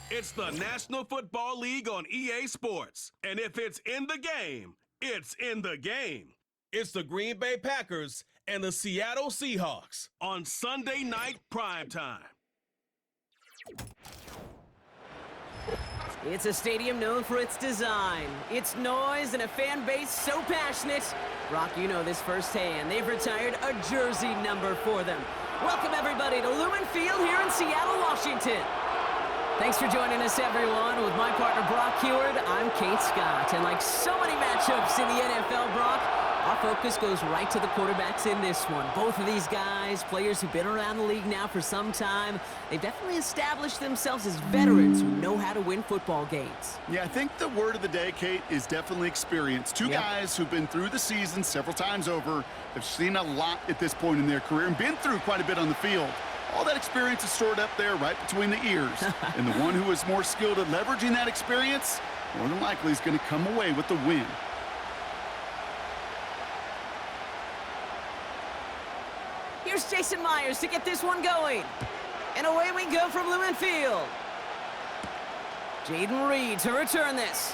It's the National Football League on EA Sports. And if it's in the game, it's in the game. It's the Green Bay Packers and the Seattle Seahawks on Sunday night primetime. It's a stadium known for its design, its noise, and a fan base so passionate. Brock, you know this firsthand. They've retired a jersey number for them. Welcome, everybody, to Lumen Field here in Seattle, Washington. Thanks for joining us, everyone. With my partner, Brock Heward, I'm Kate Scott. And like so many matchups in the NFL, Brock, our focus goes right to the quarterbacks in this one. Both of these guys, players who've been around the league now for some time, they've definitely established themselves as veterans who know how to win football games. Yeah, I think the word of the day, Kate, is definitely experience. Two guys who've been through the season several times over, have seen a lot at this point in their career, and been through quite a bit on the field. All that experience is stored up there right between the ears. And the one who is more skilled at leveraging that experience, more than likely is going to come away with the win. Here's Jason Myers to get this one going. And away we go from Lumen Field. Jaden Reed to return this.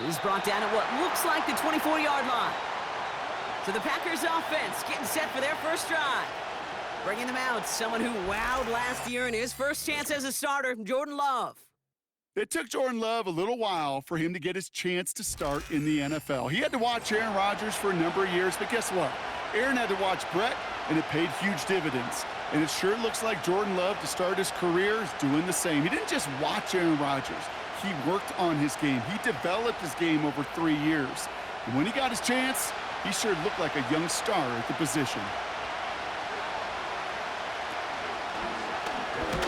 He's brought down at what looks like the 24-yard line. So the Packers offense getting set for their first drive. Bringing them out, someone who wowed last year in his first chance as a starter, Jordan Love. It took Jordan Love a little while for him to get his chance to start in the NFL. He had to watch Aaron Rodgers for a number of years, but guess what? Aaron had to watch Brett, and it paid huge dividends. And it sure looks like Jordan Love, to start his career, is doing the same. He didn't just watch Aaron Rodgers. He worked on his game. He developed his game over 3 years. And when he got his chance, he sure looked like a young star at the position.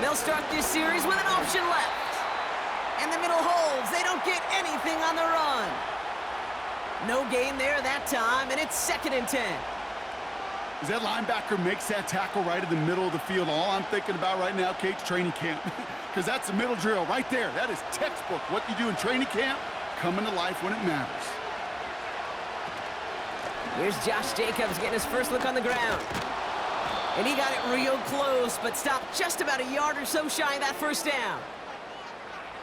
They'll start this series with an option left. And the middle holds. They don't get anything on the run. No gain there that time, and it's 2nd and 10. As that linebacker makes that tackle right in the middle of the field, all I'm thinking about right now, Kate's training camp. Because that's the middle drill right there. That is textbook. What you do in training camp, coming to life when it matters. Here's Josh Jacobs getting his first look on the ground. And he got it real close, but stopped just about a yard or so shy of that first down.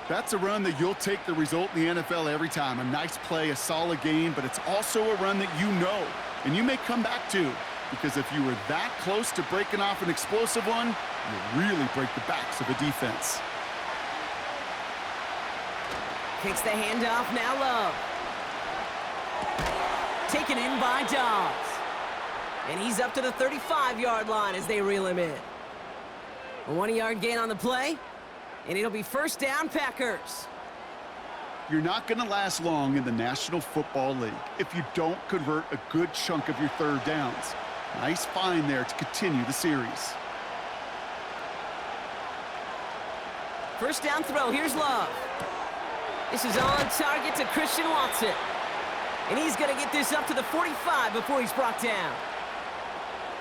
That's a run that you'll take the result in the NFL every time. A nice play, a solid game, but it's also a run that you know, and you may come back to. Because if you were that close to breaking off an explosive one, you'll really break the backs of a defense. Kicks the handoff, now Love. Taken in by Dobbs. And he's up to the 35-yard line as they reel him in. A 1-yard gain on the play, and it'll be first down, Packers. You're not going to last long in the National Football League if you don't convert a good chunk of your third downs. Nice find there to continue the series. First down throw, here's Love. This is on target to Christian Watson. And he's going to get this up to the 45 before he's brought down.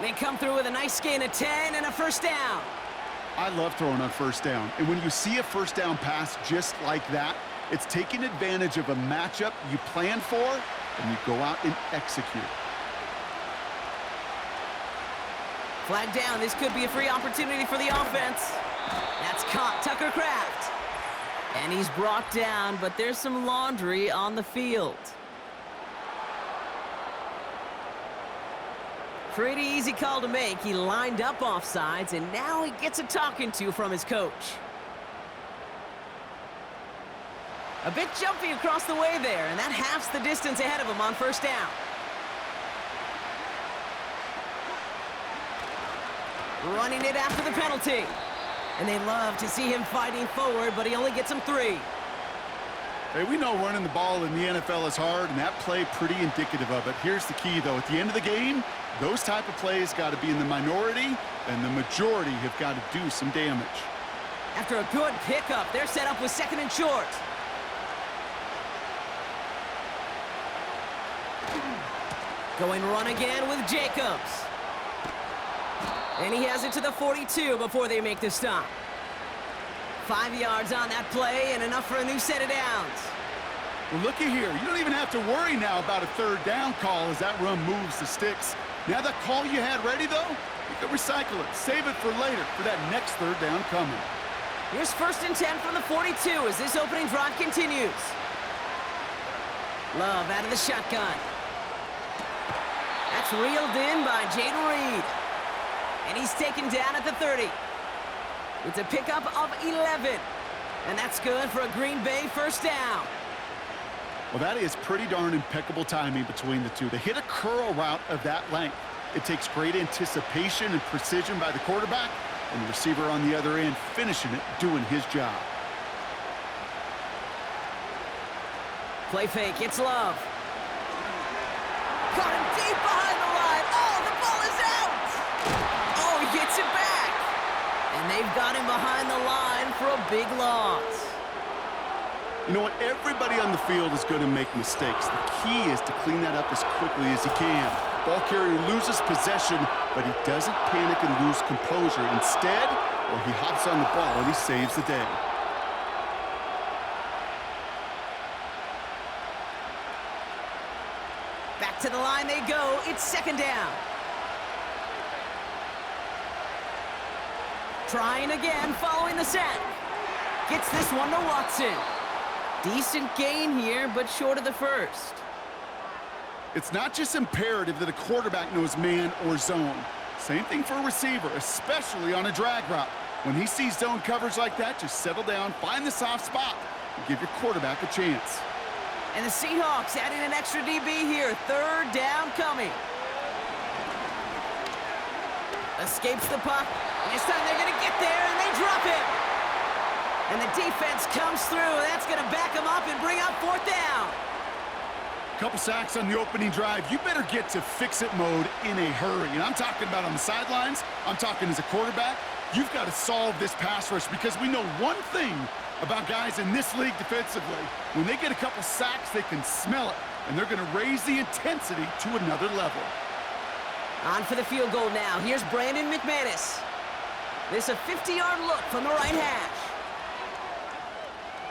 They come through with a nice gain of 10 and a first down. I love throwing on first down. And when you see a first down pass just like that, it's taking advantage of a matchup you plan for, and you go out and execute. Flag down. This could be a free opportunity for the offense. That's caught, Tucker Kraft. And he's brought down, but there's some laundry on the field. Pretty easy call to make. He lined up offsides, and now he gets a talking to from his coach. A bit jumpy across the way there, and that halves the distance ahead of him on first down. Running it after the penalty. And they love to see him fighting forward, but he only gets him 3. Hey, we know running the ball in the NFL is hard, and that play pretty indicative of it. Here's the key, though. At the end of the game, those type of plays got to be in the minority, and the majority have got to do some damage. After a good pickup, they're set up with 2nd and short. Going run again with Jacobs. And he has it to the 42 before they make the stop. 5 yards on that play and enough for a new set of downs. Well, looky here. You don't even have to worry now about a third down call as that run moves the sticks. Now that call you had ready, though, you can recycle it. Save it for later for that next third down coming. Here's 1st and 10 from the 42 as this opening drive continues. Love out of the shotgun. That's reeled in by Jaden Reed. And he's taken down at the 30. It's a pickup of 11. And that's good for a Green Bay 1st down. Well, that is pretty darn impeccable timing between the two. To hit a curl route of that length, it takes great anticipation and precision by the quarterback, and the receiver on the other end finishing it, doing his job. Play fake, it's Love. Got him deep behind the line. Oh, the ball is out! Oh, he gets it back! And they've got him behind the line for a big loss. You know what? Everybody on the field is going to make mistakes. The key is to clean that up as quickly as he can. Ball carrier loses possession, but he doesn't panic and lose composure. Instead, well, he hops on the ball and he saves the day. Back to the line they go. It's 2nd down. Trying again following the sack. Gets this one to Watson. Decent gain here, but short of the 1st. It's not just imperative that a quarterback knows man or zone. Same thing for a receiver, especially on a drag route. When he sees zone coverage like that, just settle down, find the soft spot, and give your quarterback a chance. And the Seahawks adding an extra DB here. 3rd down coming. Escapes the puck. And this time they're going to get there, and they drop it. And the defense comes through. That's going to back them up and bring up 4th down. Couple sacks on the opening drive. You better get to fix-it mode in a hurry. And I'm talking about on the sidelines. I'm talking as a quarterback. You've got to solve this pass rush because we know one thing about guys in this league defensively. When they get a couple sacks, they can smell it, and they're going to raise the intensity to another level. On for the field goal now. Here's Brandon McManus. This a 50-yard look from the right hash.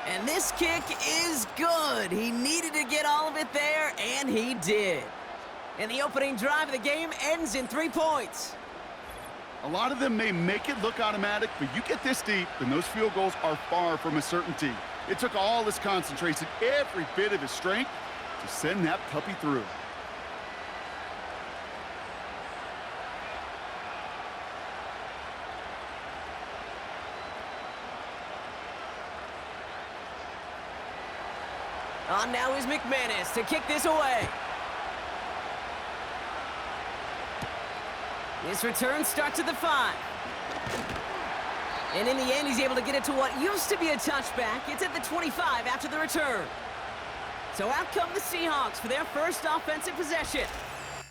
And this kick is good. He needed to get all of it there, and he did. And the opening drive of the game ends in 3 points. A lot of them may make it look automatic, but you get this deep, and those field goals are far from a certainty. It took all his concentration, every bit of his strength, to send that puppy through. On now is McManus to kick this away. This return starts at the 5. And in the end, he's able to get it to what used to be a touchback. It's at the 25 after the return. So out come the Seahawks for their first offensive possession.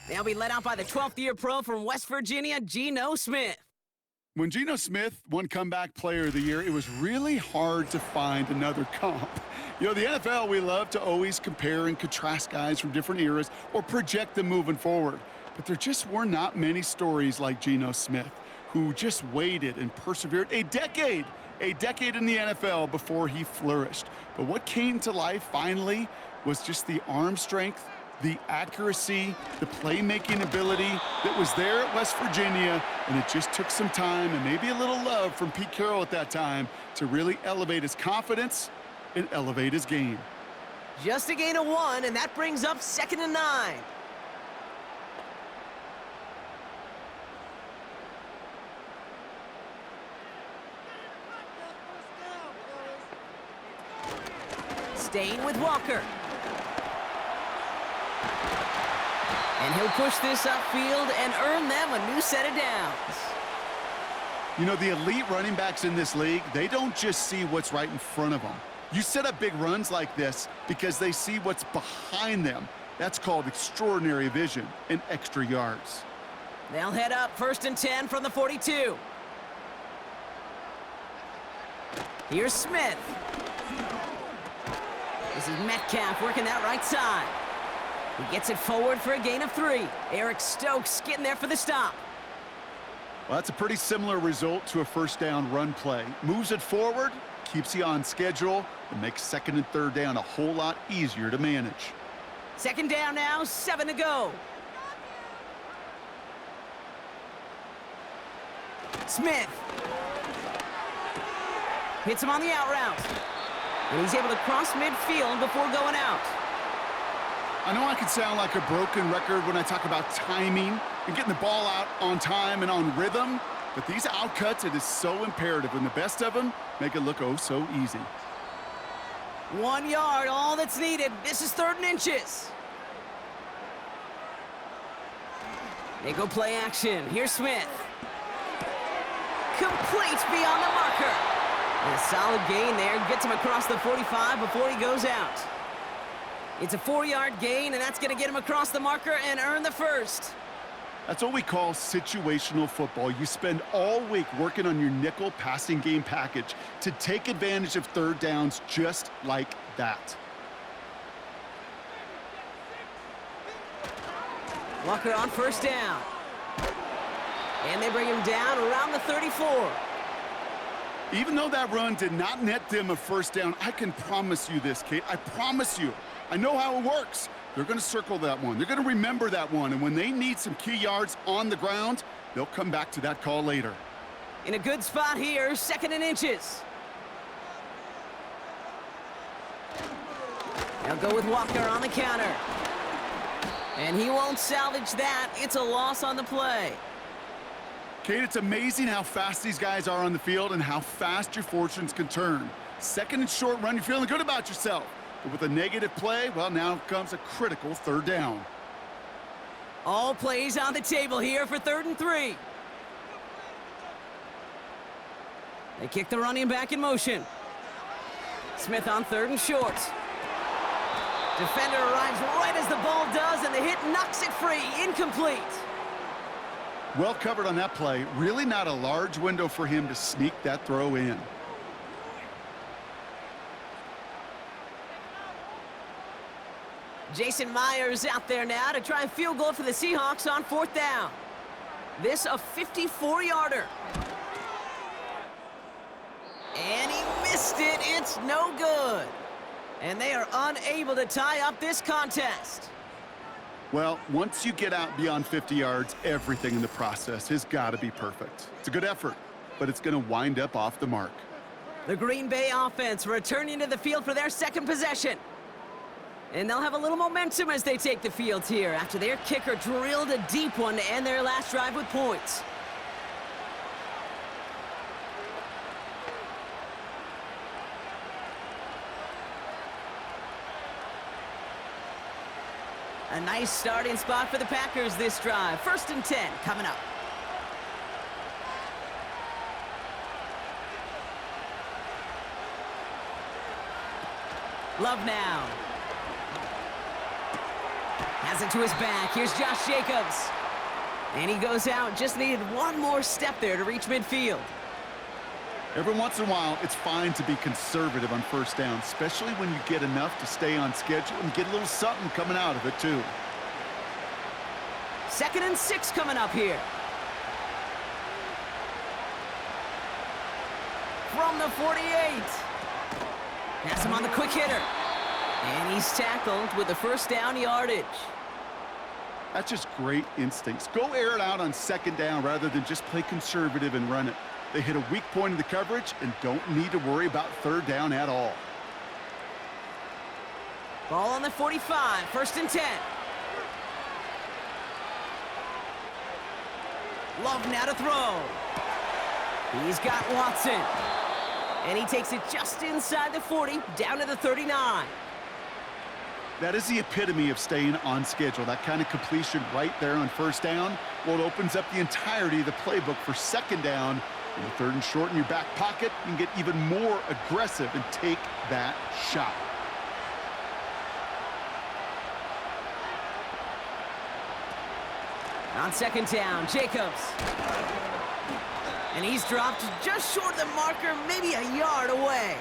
They'll be led out by the 12th-year pro from West Virginia, Geno Smith. When Geno Smith won Comeback Player of the Year, it was really hard to find another comp. You know, the NFL, we love to always compare and contrast guys from different eras or project them moving forward. But there just were not many stories like Geno Smith, who just waited and persevered a decade in the NFL before he flourished. But what came to life finally was just the arm strength, the accuracy, the playmaking ability that was there at West Virginia, and it just took some time and maybe a little love from Pete Carroll at that time to really elevate his confidence and elevate his game. Just a gain of 1, and that brings up 2nd and 9. Staying with Walker. And he'll push this upfield and earn them a new set of downs. You know, the elite running backs in this league, they don't just see what's right in front of them. You set up big runs like this because they see what's behind them. That's called extraordinary vision and extra yards. They'll head up 1st and 10 from the 42. Here's Smith. This is Metcalf working that right side. He gets it forward for a gain of 3. Eric Stokes getting there for the stop. Well, that's a pretty similar result to a 1st down run play. Moves it forward, keeps you on schedule, and makes 2nd and 3rd down a whole lot easier to manage. 2nd down now, 7 to go. Smith. Hits him on the out route. And he's able to cross midfield before going out. I know I can sound like a broken record when I talk about timing and getting the ball out on time and on rhythm, but these outcuts, it is so imperative, and the best of them make it look oh so easy. 1 yard, all that's needed. This is 3rd and inches. They go play action. Here's Smith. Complete beyond the marker. And a solid gain there. Gets him across the 45 before he goes out. It's a 4-yard gain, and that's going to get him across the marker and earn the first. That's what we call situational football. You spend all week working on your nickel passing game package to take advantage of 3rd downs just like that. Walker on 1st down. And they bring him down around the 34. Even though that run did not net them a 1st down, I can promise you this, Kate. I promise you. I know how it works. They're going to circle that one. They're going to remember that one. And when they need some key yards on the ground, they'll come back to that call later. In a good spot here, 2nd and inches. They'll go with Walker on the counter. And he won't salvage that. It's a loss on the play. Kate, it's amazing how fast these guys are on the field and how fast your fortunes can turn. 2nd and short run, you're feeling good about yourself. But with a negative play, well, now comes a critical 3rd down. All plays on the table here for 3rd and 3. They kick the running back in motion. Smith on 3rd and short. Defender arrives right as the ball does, and the hit knocks it free. Incomplete. Well covered on that play. Really not a large window for him to sneak that throw in. Jason Myers out there now to try a field goal for the Seahawks on 4th down. This a 54-yarder. And he missed it. It's no good. And they are unable to tie up this contest. Well, once you get out beyond 50 yards, everything in the process has got to be perfect. It's a good effort, but it's going to wind up off the mark. The Green Bay offense returning to the field for their 2nd possession. And they'll have a little momentum as they take the field here after their kicker drilled a deep one to end their last drive with points. A nice starting spot for the Packers this drive. 1st and 10 coming up. Love now. Has it to his back. Here's Josh Jacobs. And he goes out. Just needed one more step there to reach midfield. Every once in a while, it's fine to be conservative on 1st down, especially when you get enough to stay on schedule and get a little something coming out of it, too. 2nd and 6 coming up here. From the 48. Pass him on the quick hitter. And he's tackled with the 1st down yardage. That's just great instincts. Go air it out on 2nd down rather than just play conservative and run it. They hit a weak point in the coverage and don't need to worry about 3rd down at all. Ball on the 45, 1st and 10. Love now to throw. He's got Watson. And he takes it just inside the 40, down to the 39. That is the epitome of staying on schedule. That kind of completion right there on 1st down. Well, it opens up the entirety of the playbook for 2nd down. In the 3rd and short in your back pocket, you can get even more aggressive and take that shot. On 2nd down, Jacobs. And he's dropped just short of the marker, maybe a yard away.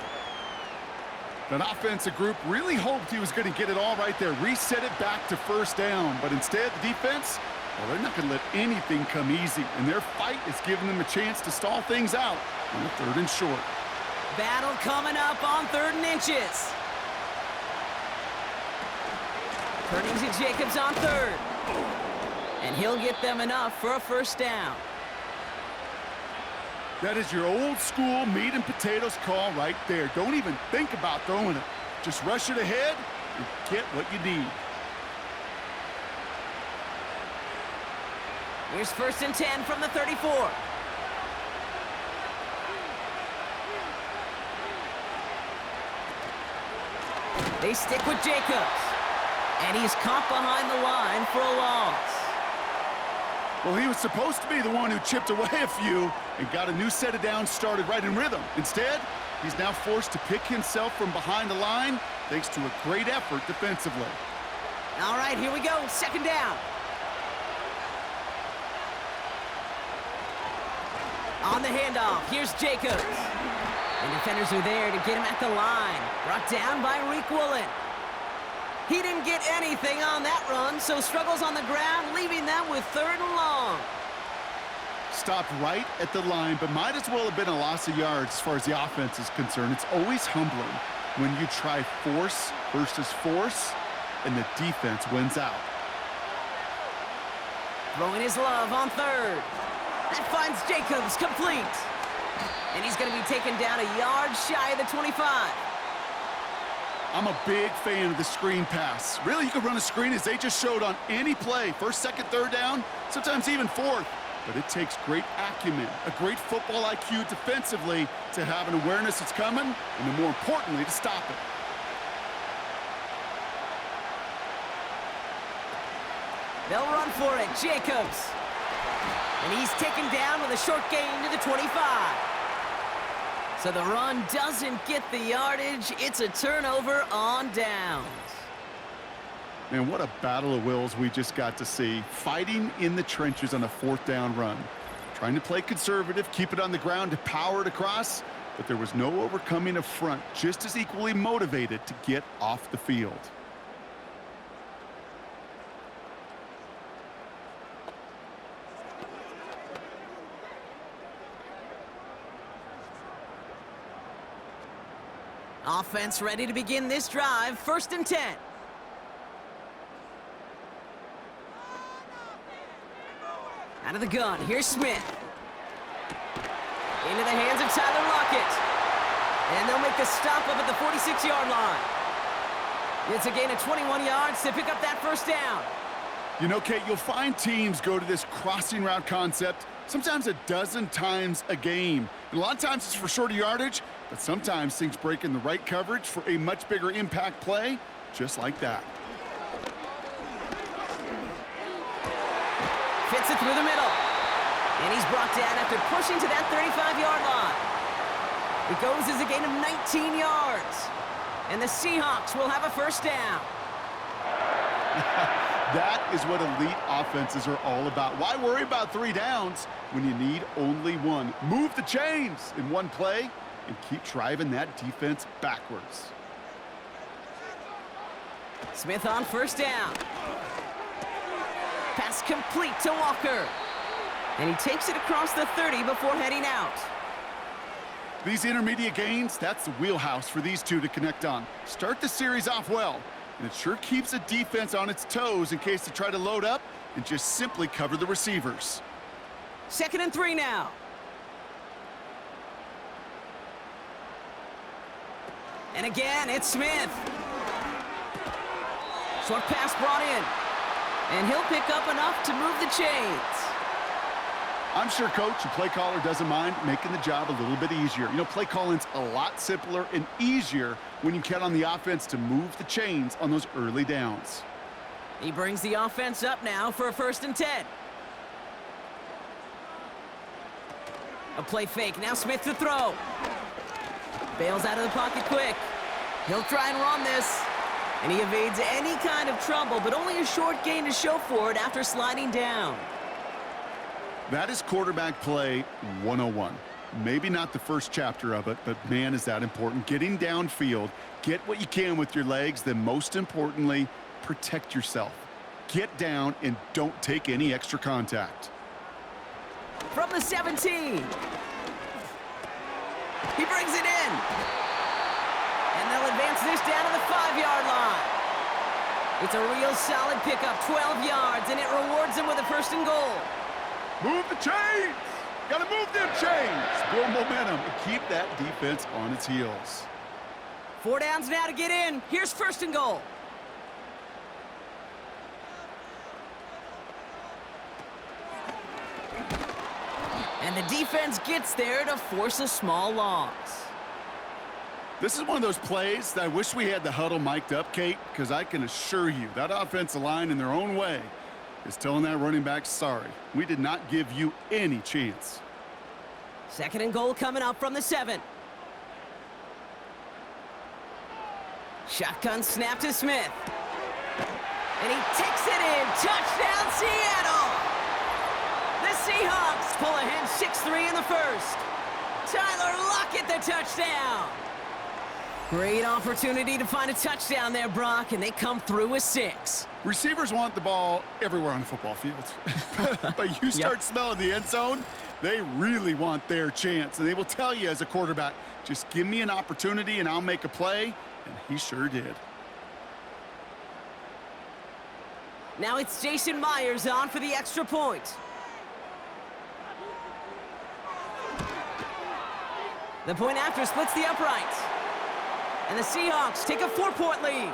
That offensive group really hoped he was going to get it all right there, reset it back to 1st down. But instead, the defense, well, they're not going to let anything come easy. And their fight is giving them a chance to stall things out on the 3rd and short. Battle coming up on 3rd and inches. Turning to Jacobs on 3rd. And he'll get them enough for a 1st down. That is your old school meat and potatoes call right there. Don't even think about throwing it. Just rush it ahead and get what you need. Here's 1st and 10 from the 34. They stick with Jacobs. And he's caught behind the line for a loss. Well, he was supposed to be the one who chipped away a few and got a new set of downs started right in rhythm. Instead, he's now forced to pick himself from behind the line thanks to a great effort defensively. All right, here we go. 2nd down. On the handoff, here's Jacobs. And defenders are there to get him at the line. Brought down by Reek Woolen. He didn't get anything on that run, so struggles on the ground, leaving them with 3rd and long. Stopped right at the line, but might as well have been a loss of yards as far as the offense is concerned. It's always humbling when you try force versus force, and the defense wins out. Throwing his love on 3rd. That finds Jacobs complete. And he's going to be taken down a yard shy of the 25. I'm a big fan of the screen pass. Really, you can run a screen as they just showed on any play. 1st, 2nd, 3rd down, sometimes even 4th. But it takes great acumen, a great football IQ defensively to have an awareness it's coming, and then more importantly, to stop it. They'll run for it, Jacobs. And he's taken down with a short gain to the 25. So the run doesn't get the yardage. It's a turnover on downs. Man, what a battle of wills we just got to see. Fighting in the trenches on a 4th down run. Trying to play conservative, keep it on the ground to power it across, but there was no overcoming a front just as equally motivated to get off the field. Offense ready to begin this drive. 1st and 10. Out of the gun, here's Smith. Into the hands of Tyler Lockett. And they'll make the stop up at the 46-yard line. It's a gain of 21 yards to pick up that 1st down. You know, Kate, you'll find teams go to this crossing route concept sometimes a dozen times a game. And a lot of times it's for shorter yardage, but sometimes things break in the right coverage for a much bigger impact play, just like that. Fits it through the middle. And he's brought down after pushing to that 35-yard line. It goes as a gain of 19 yards. And the Seahawks will have a 1st down. That is what elite offenses are all about. Why worry about 3 downs when you need only 1? Move the chains in one play and keep driving that defense backwards. Smith on 1st down. Pass complete to Walker. And he takes it across the 30 before heading out. These intermediate gains, that's the wheelhouse for these two to connect on. Start the series off well, and it sure keeps the defense on its toes in case they try to load up and just simply cover the receivers. 2nd and 3 now. And again, it's Smith. Short pass brought in. And he'll pick up enough to move the chains. I'm sure coach and play caller doesn't mind making the job a little bit easier. You know, play calling's a lot simpler and easier when you count on the offense to move the chains on those early downs. He brings the offense up now for a 1st and 10. A play fake. Now Smith to throw. Bails out of the pocket quick. He'll try and run this. And he evades any kind of trouble, but only a short gain to show for it after sliding down. That is quarterback play 101. Maybe not the first chapter of it, but man, is that important. Getting downfield, get what you can with your legs, then most importantly, protect yourself. Get down and don't take any extra contact. From the 17. He brings it in. And they'll advance this down to the 5-yard line. It's a real solid pickup, 12 yards, and it rewards them with a 1st and goal. Move the chains! Got to move them chains, build momentum, and keep that defense on its heels. 4 downs now to get in. Here's 1st and goal. And the defense gets there to force a small loss. This is one of those plays that I wish we had the huddle mic'd up, Kate, because I can assure you that offensive line in their own way is telling that running back, sorry, we did not give you any chance. 2nd and goal coming up from the 7. Shotgun snap to Smith. And he takes it in. Touchdown, Seattle! The Seahawks pull ahead 6-3 in the 1st. Tyler Lockett the touchdown. Great opportunity to find a touchdown there, Brock, and they come through with 6. Receivers want the ball everywhere on the football field. But you start smelling the end zone, they really want their chance. And they will tell you as a quarterback, just give me an opportunity and I'll make a play. And he sure did. Now it's Jason Myers on for the extra point. The point after splits the uprights. And the Seahawks take a 4-point lead.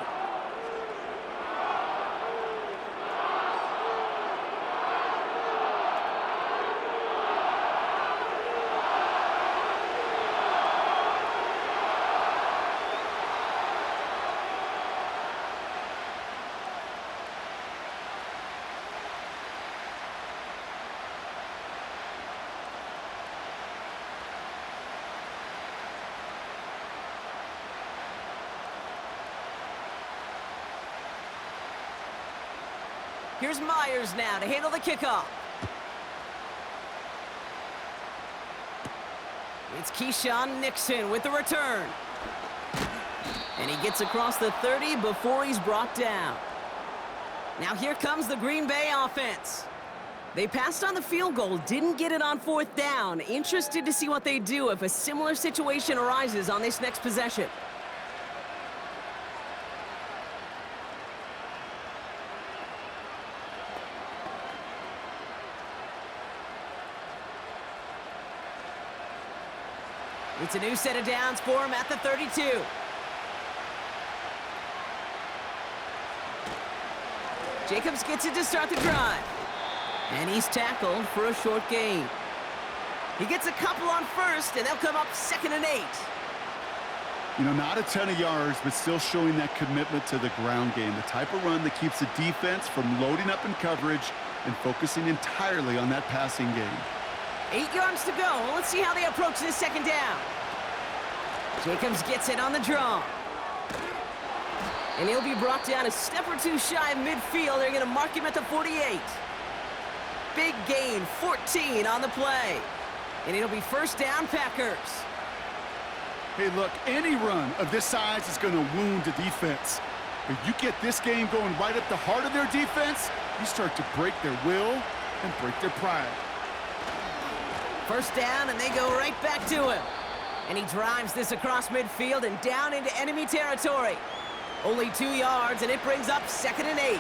Here's Myers now to handle the kickoff. It's Keyshawn Nixon with the return. And he gets across the 30 before he's brought down. Now here comes the Green Bay offense. They passed on the field goal, didn't get it on 4th down. Interested to see what they do if a similar situation arises on this next possession. It's a new set of downs for him at the 32. Jacobs gets it to start the drive. And he's tackled for a short gain. He gets a couple on 1st, and they'll come up 2nd and 8. You know, not a ton of yards, but still showing that commitment to the ground game. The type of run that keeps the defense from loading up in coverage and focusing entirely on that passing game. 8 yards to go. Let's see how they approach this 2nd down. Jacobs gets it on the draw. And he'll be brought down a step or two shy of midfield. They're going to mark him at the 48. Big gain, 14 on the play. And it'll be 1st down, Packers. Hey, look, any run of this size is going to wound the defense. But you get this game going right up the heart of their defense, you start to break their will and break their pride. 1st down, and they go right back to him. And he drives this across midfield and down into enemy territory. Only 2 yards, and it brings up 2nd and 8.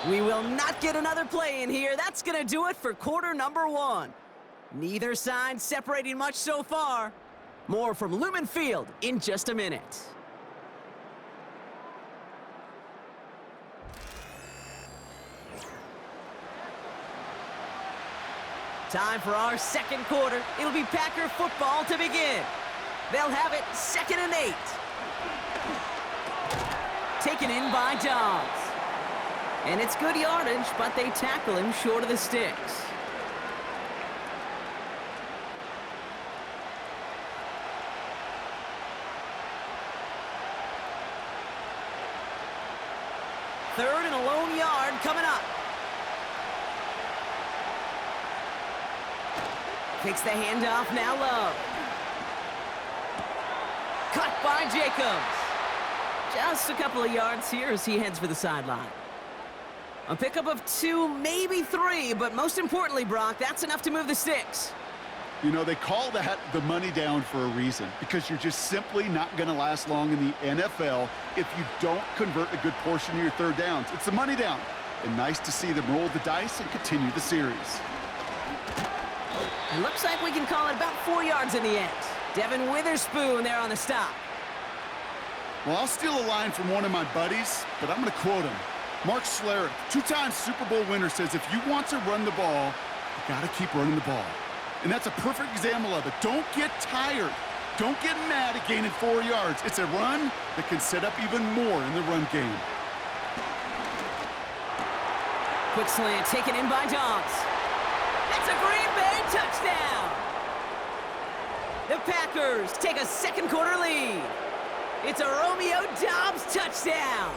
We will not get another play in here. That's going to do it for quarter number 1. Neither side separating much so far. More from Lumen Field in just a minute. Time for our 2nd quarter. It'll be Packer football to begin. They'll have it 2nd and 8. Taken in by Dobbs. And it's good yardage, but they tackle him short of the sticks. Third and a lone yard coming up. Takes the handoff, now Love. Cut by Jacobs. Just a couple of yards here as he heads for the sideline. A pickup of 2, maybe 3, but most importantly, Brock, that's enough to move the sticks. You know, they call that the money down for a reason, because you're just simply not going to last long in the NFL if you don't convert a good portion of your third downs. It's the money down. And nice to see them roll the dice and continue the series. It looks like we can call it about 4 yards in the end. Devin Witherspoon there on the stop. Well, I'll steal a line from one of my buddies, but I'm going to quote him. Mark Schlereth, two-time Super Bowl winner, says if you want to run the ball, you got to keep running the ball. And that's a perfect example of it. Don't get tired. Don't get mad at gaining 4 yards. It's a run that can set up even more in the run game. Quick slant taken in by Dobbs. That's a Green Bay touchdown. The Packers take a second quarter lead. It's a Romeo Dobbs touchdown.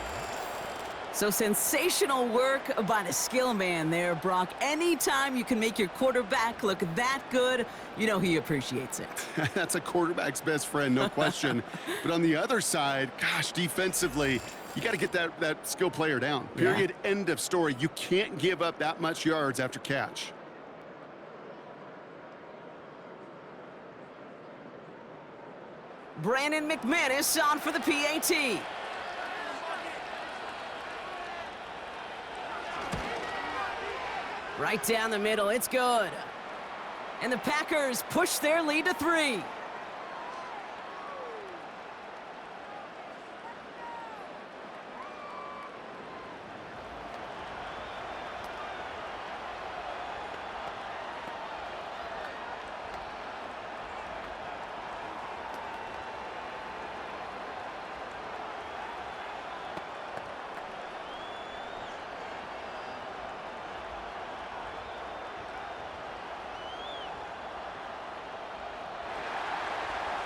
So sensational work by the skill man there, Brock. Anytime you can make your quarterback look that good, you know he appreciates it. That's a quarterback's best friend, no question. But on the other side, gosh, defensively, you got to get that skill player down. Period, end of story. You can't give up that much yards after catch. Brandon McManus on for the PAT. Right down the middle, it's good. And the Packers push their lead to 3.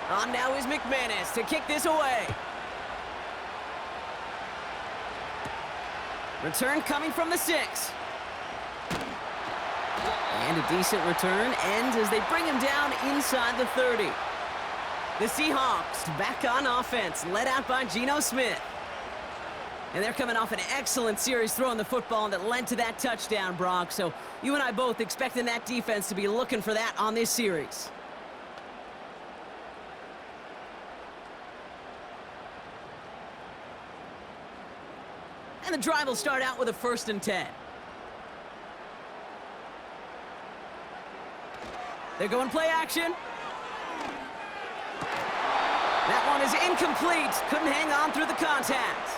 On now is McManus to kick this away. Return coming from the 6. And a decent return ends as they bring him down inside the 30. The Seahawks back on offense, led out by Geno Smith. And they're coming off an excellent series throwing the football that led to that touchdown, Brock. So you and I both expecting that defense to be looking for that on this series. And the drive will start out with a 1st and 10. They're going play action. That one is incomplete. Couldn't hang on through the contact.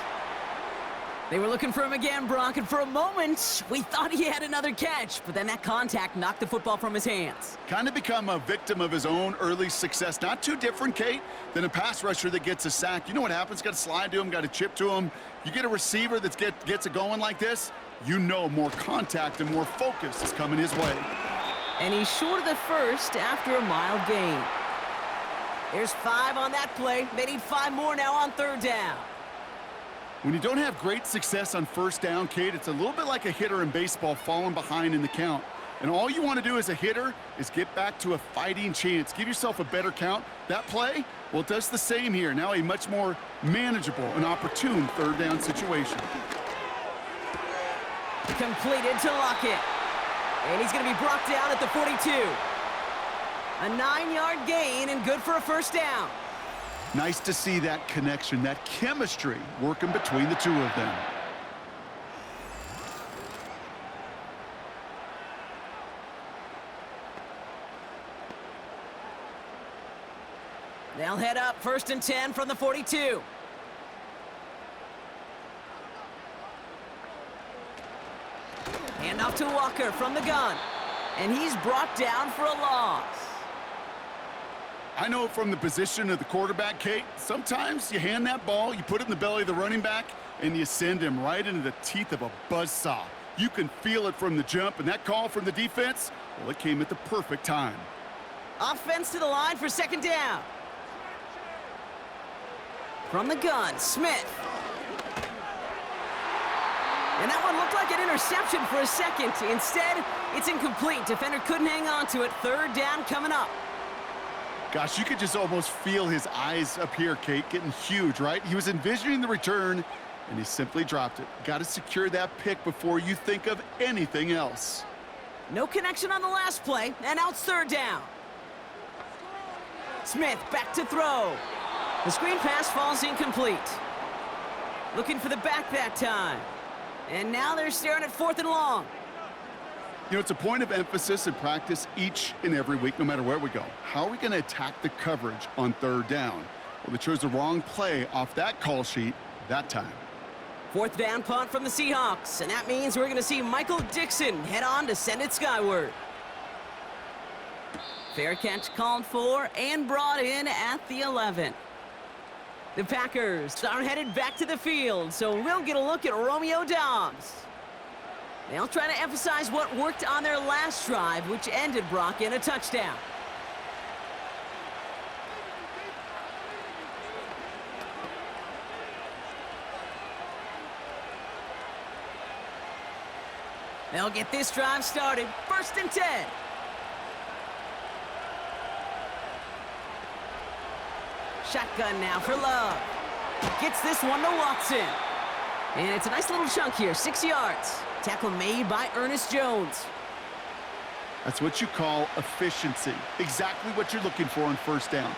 They were looking for him again, Brock, and for a moment, we thought he had another catch, but then that contact knocked the football from his hands. Kind of become a victim of his own early success. Not too different, Kate, than a pass rusher that gets a sack. You know what happens? Got to slide to him, got to chip to him. You get a receiver that gets it going like this, you know more contact and more focus is coming his way. And he's short of the first after a mild gain. There's 5 on that play. They need 5 more now on 3rd down. When you don't have great success on 1st down, Kate, it's a little bit like a hitter in baseball falling behind in the count. And all you want to do as a hitter is get back to a fighting chance. Give yourself a better count. That play, well, it does the same here. Now a much more manageable and opportune 3rd down situation. Completed to Lockett. And he's going to be brought down at the 42. A 9-yard gain and good for a 1st down. Nice to see that connection, that chemistry working between the two of them. They'll head up 1st and 10 from the 42. Hand off to Walker from the gun. And he's brought down for a loss. I know from the position of the quarterback, Kate, sometimes you hand that ball, you put it in the belly of the running back, and you send him right into the teeth of a buzzsaw. You can feel it from the jump, and that call from the defense, well, it came at the perfect time. Offense to the line for 2nd down. From the gun, Smith. And that one looked like an interception for a second. Instead, it's incomplete. Defender couldn't hang on to it. 3rd down coming up. Gosh, you could just almost feel his eyes up here, Kate, getting huge, right? He was envisioning the return, and he simply dropped it. Got to secure that pick before you think of anything else. No connection on the last play, and now it's 3rd down. Smith back to throw. The screen pass falls incomplete. Looking for the back that time. And now they're staring at 4th and long. You know, it's a point of emphasis in practice each and every week, no matter where we go. How are we going to attack the coverage on 3rd down? Well, they chose the wrong play off that call sheet that time. 4th down punt from the Seahawks, and that means we're going to see Michael Dixon head on to send it skyward. Fair catch called for and brought in at the 11. The Packers are headed back to the field, so we'll get a look at Romeo Doubs. They'll try to emphasize what worked on their last drive, which ended, Brock, in a touchdown. They'll get this drive started. 1st and 10. Shotgun now for Love. Gets this one to Watson. And it's a nice little chunk here, 6 yards. Tackle made by Ernest Jones. That's what you call efficiency. Exactly what you're looking for on 1st down.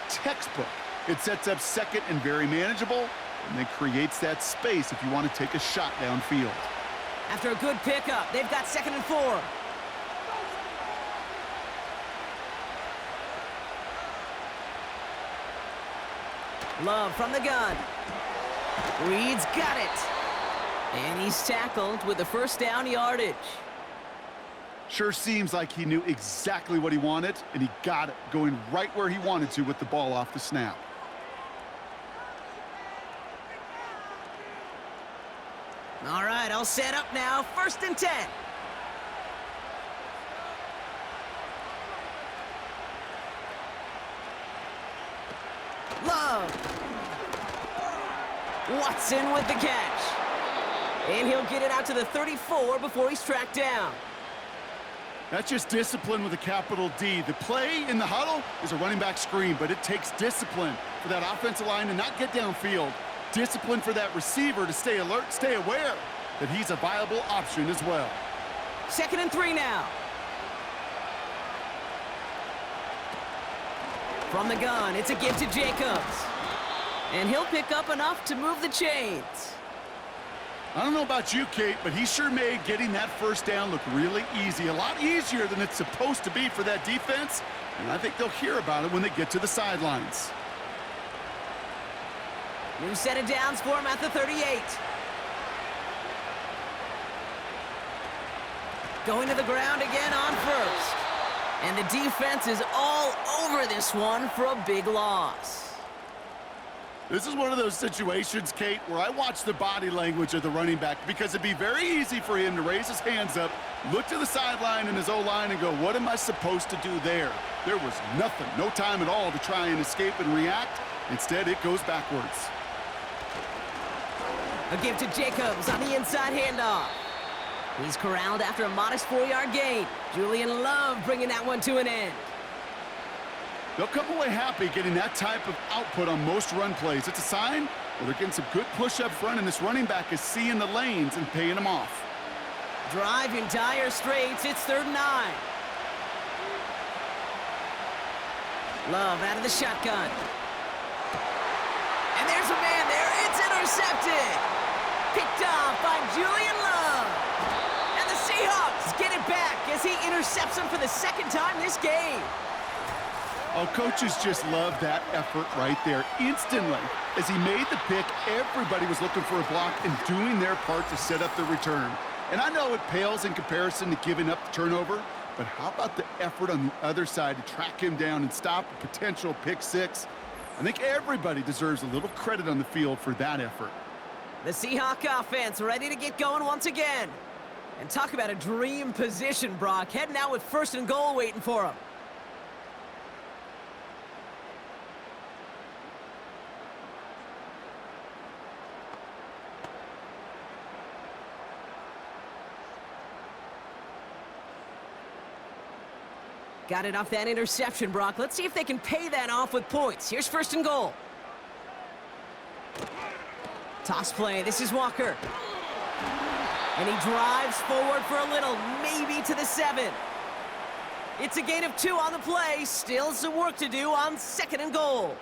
Textbook. It sets up 2nd and very manageable, and then creates that space if you want to take a shot downfield. After a good pickup, they've got 2nd and 4. Love from the gun. Reed's got it. And he's tackled with the 1st down yardage. Sure seems like he knew exactly what he wanted, and he got it, going right where he wanted to with the ball off the snap. All right, all set up now. 1st and 10. Love. Watson with the catch. And he'll get it out to the 34 before he's tracked down. That's just discipline with a capital D. The play in the huddle is a running back screen, but it takes discipline for that offensive line to not get downfield. Discipline for that receiver to stay alert, stay aware that he's a viable option as well. 2nd and 3 now. From the gun, it's a give to Jacobs. And he'll pick up enough to move the chains. I don't know about you, Kate, but he sure made getting that 1st down look really easy. A lot easier than it's supposed to be for that defense. And I think they'll hear about it when they get to the sidelines. New set of downs for him at the 38. Going to the ground again on 1st. And the defense is all over this one for a big loss. This is one of those situations, Kate, where I watch the body language of the running back because it'd be very easy for him to raise his hands up, look to the sideline in his O-line and go, what am I supposed to do there? There was nothing, no time at all to try and escape and react. Instead, it goes backwards. A give to Jacobs on the inside handoff. He's corralled after a modest 4-yard gain. Julian Love bringing that one to an end. They'll come away happy getting that type of output on most run plays. It's a sign that they're getting some good push up front, and this running back is seeing the lanes and paying them off. Drive in dire straits. It's 3rd and 9. Love out of the shotgun. And there's a man there. It's intercepted. Picked off by Julian Love. And the Seahawks get it back as he intercepts him for the 2nd time this game. Oh, coaches just love that effort right there. Instantly, as he made the pick, everybody was looking for a block and doing their part to set up the return. And I know it pales in comparison to giving up the turnover, but how about the effort on the other side to track him down and stop a potential pick 6? I think everybody deserves a little credit on the field for that effort. The Seahawk offense ready to get going once again. And talk about a dream position, Brock. Heading out with 1st and goal waiting for him. Got it off that interception, Brock. Let's see if they can pay that off with points. Here's 1st and goal. Toss play. This is Walker. And he drives forward for a little, maybe to the 7. It's a gain of 2 on the play. Still some work to do on 2nd and goal.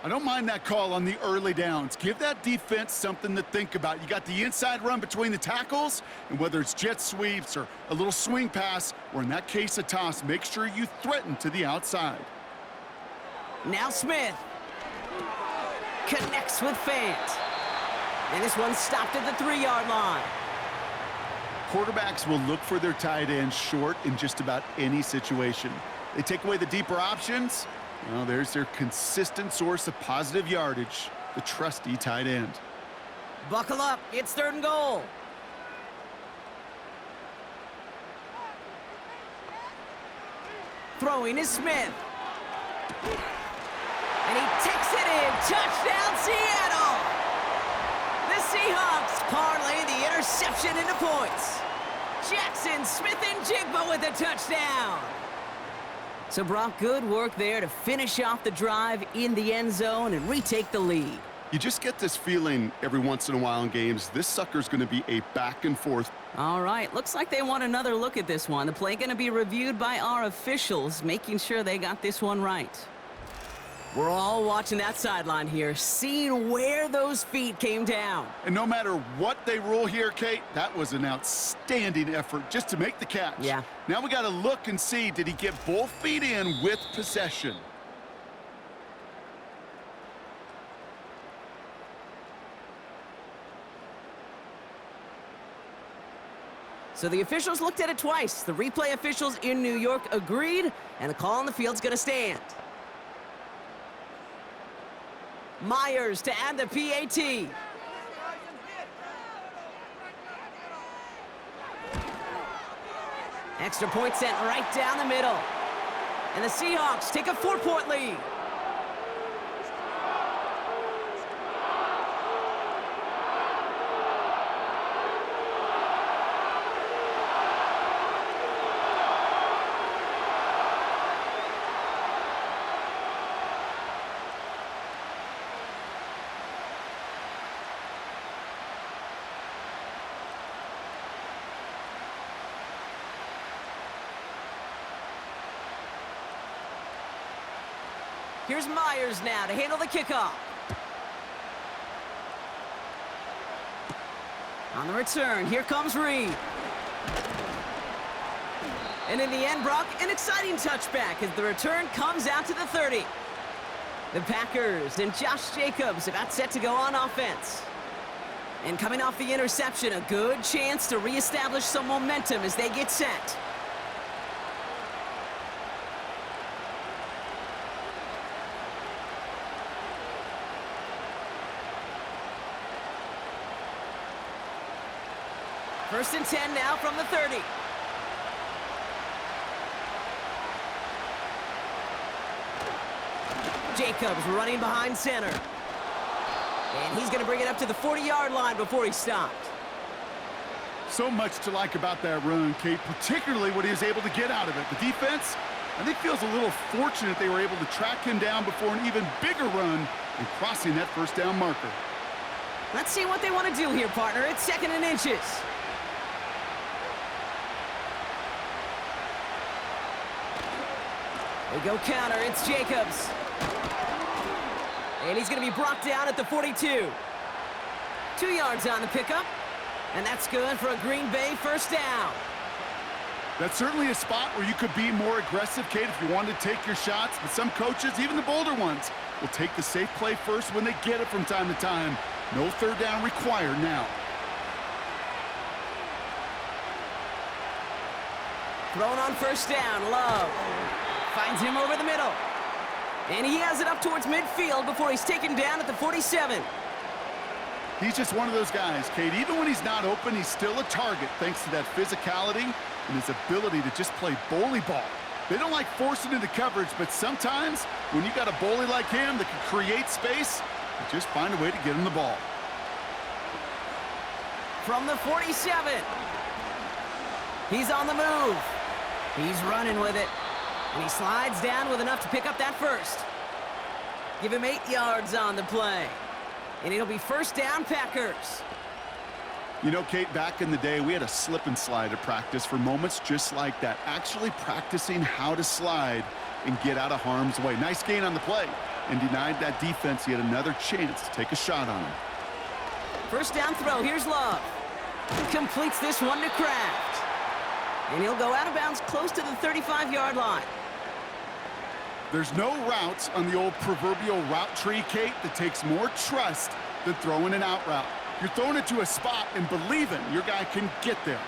I don't mind that call on the early downs. Give that defense something to think about. You got the inside run between the tackles, and whether it's jet sweeps or a little swing pass, or in that case a toss, make sure you threaten to the outside. Now Smith connects with Fant. And this one stopped at the 3-yard line. Quarterbacks will look for their tight end short in just about any situation. They take away the deeper options. Well, there's their consistent source of positive yardage, the trusty tight end. Buckle up, it's 3rd and goal. Throwing is Smith. And he takes it in. Touchdown, Seattle! The Seahawks parlay the interception into points. Jackson, Smith, and Jigba with a touchdown. So, Brock, good work there to finish off the drive in the end zone and retake the lead. You just get this feeling every once in a while in games, this sucker's going to be a back and forth. All right, looks like they want another look at this one. The play going to be reviewed by our officials, making sure they got this one right. We're all watching that sideline here, seeing where those feet came down. And no matter what they rule here, Kate, that was an outstanding effort just to make the catch. Yeah. Now we got to look and see, did he get both feet in with possession? So the officials looked at it twice. The replay officials in New York agreed, and the call on the field's going to stand. Myers to add the PAT. Extra point sent right down the middle. And the Seahawks take a 4-point lead. Here's Myers now to handle the kickoff. On the return, here comes Reed. And in the end, Brock, an exciting touchback as the return comes out to the 30. The Packers and Josh Jacobs about set to go on offense. And coming off the interception, a good chance to reestablish some momentum as they get set. First and 10 now from the 30. Jacobs running behind center. And he's going to bring it up to the 40-yard line before he stopped. So much to like about that run, Kate, particularly what he was able to get out of it. The defense, I think, feels a little fortunate they were able to track him down before an even bigger run and crossing that first down marker. Let's see what they want to do here, partner. It's 2nd and inches. They go counter, it's Jacobs. And he's going to be brought down at the 42. 2 yards on the pickup. And that's good for a Green Bay first down. That's certainly a spot where you could be more aggressive, Kate, if you wanted to take your shots. But some coaches, even the bolder ones, will take the safe play first when they get it from time to time. No 3rd down required now. Thrown on first down, Love. Finds him over the middle. And he has it up towards midfield before he's taken down at the 47. He's just one of those guys, Kate. Even when he's not open, he's still a target thanks to that physicality and his ability to just play bully ball. They don't like forcing into coverage, but sometimes when you got a bully like him that can create space, you just find a way to get him the ball. From the 47. He's on the move. He's running with it. And he slides down with enough to pick up that first. Give him 8 yards on the play. And it'll be first down, Packers. You know, Kate, back in the day, we had a slip and slide at practice for moments just like that, actually practicing how to slide and get out of harm's way. Nice gain on the play, and denied that defense yet another chance to take a shot on him. First down throw, here's Love. He completes this one to Kraft. And he'll go out of bounds close to the 35-yard line. There's no routes on the old proverbial route tree, Kate, that takes more trust than throwing an out route. You're throwing it to a spot and believing your guy can get there.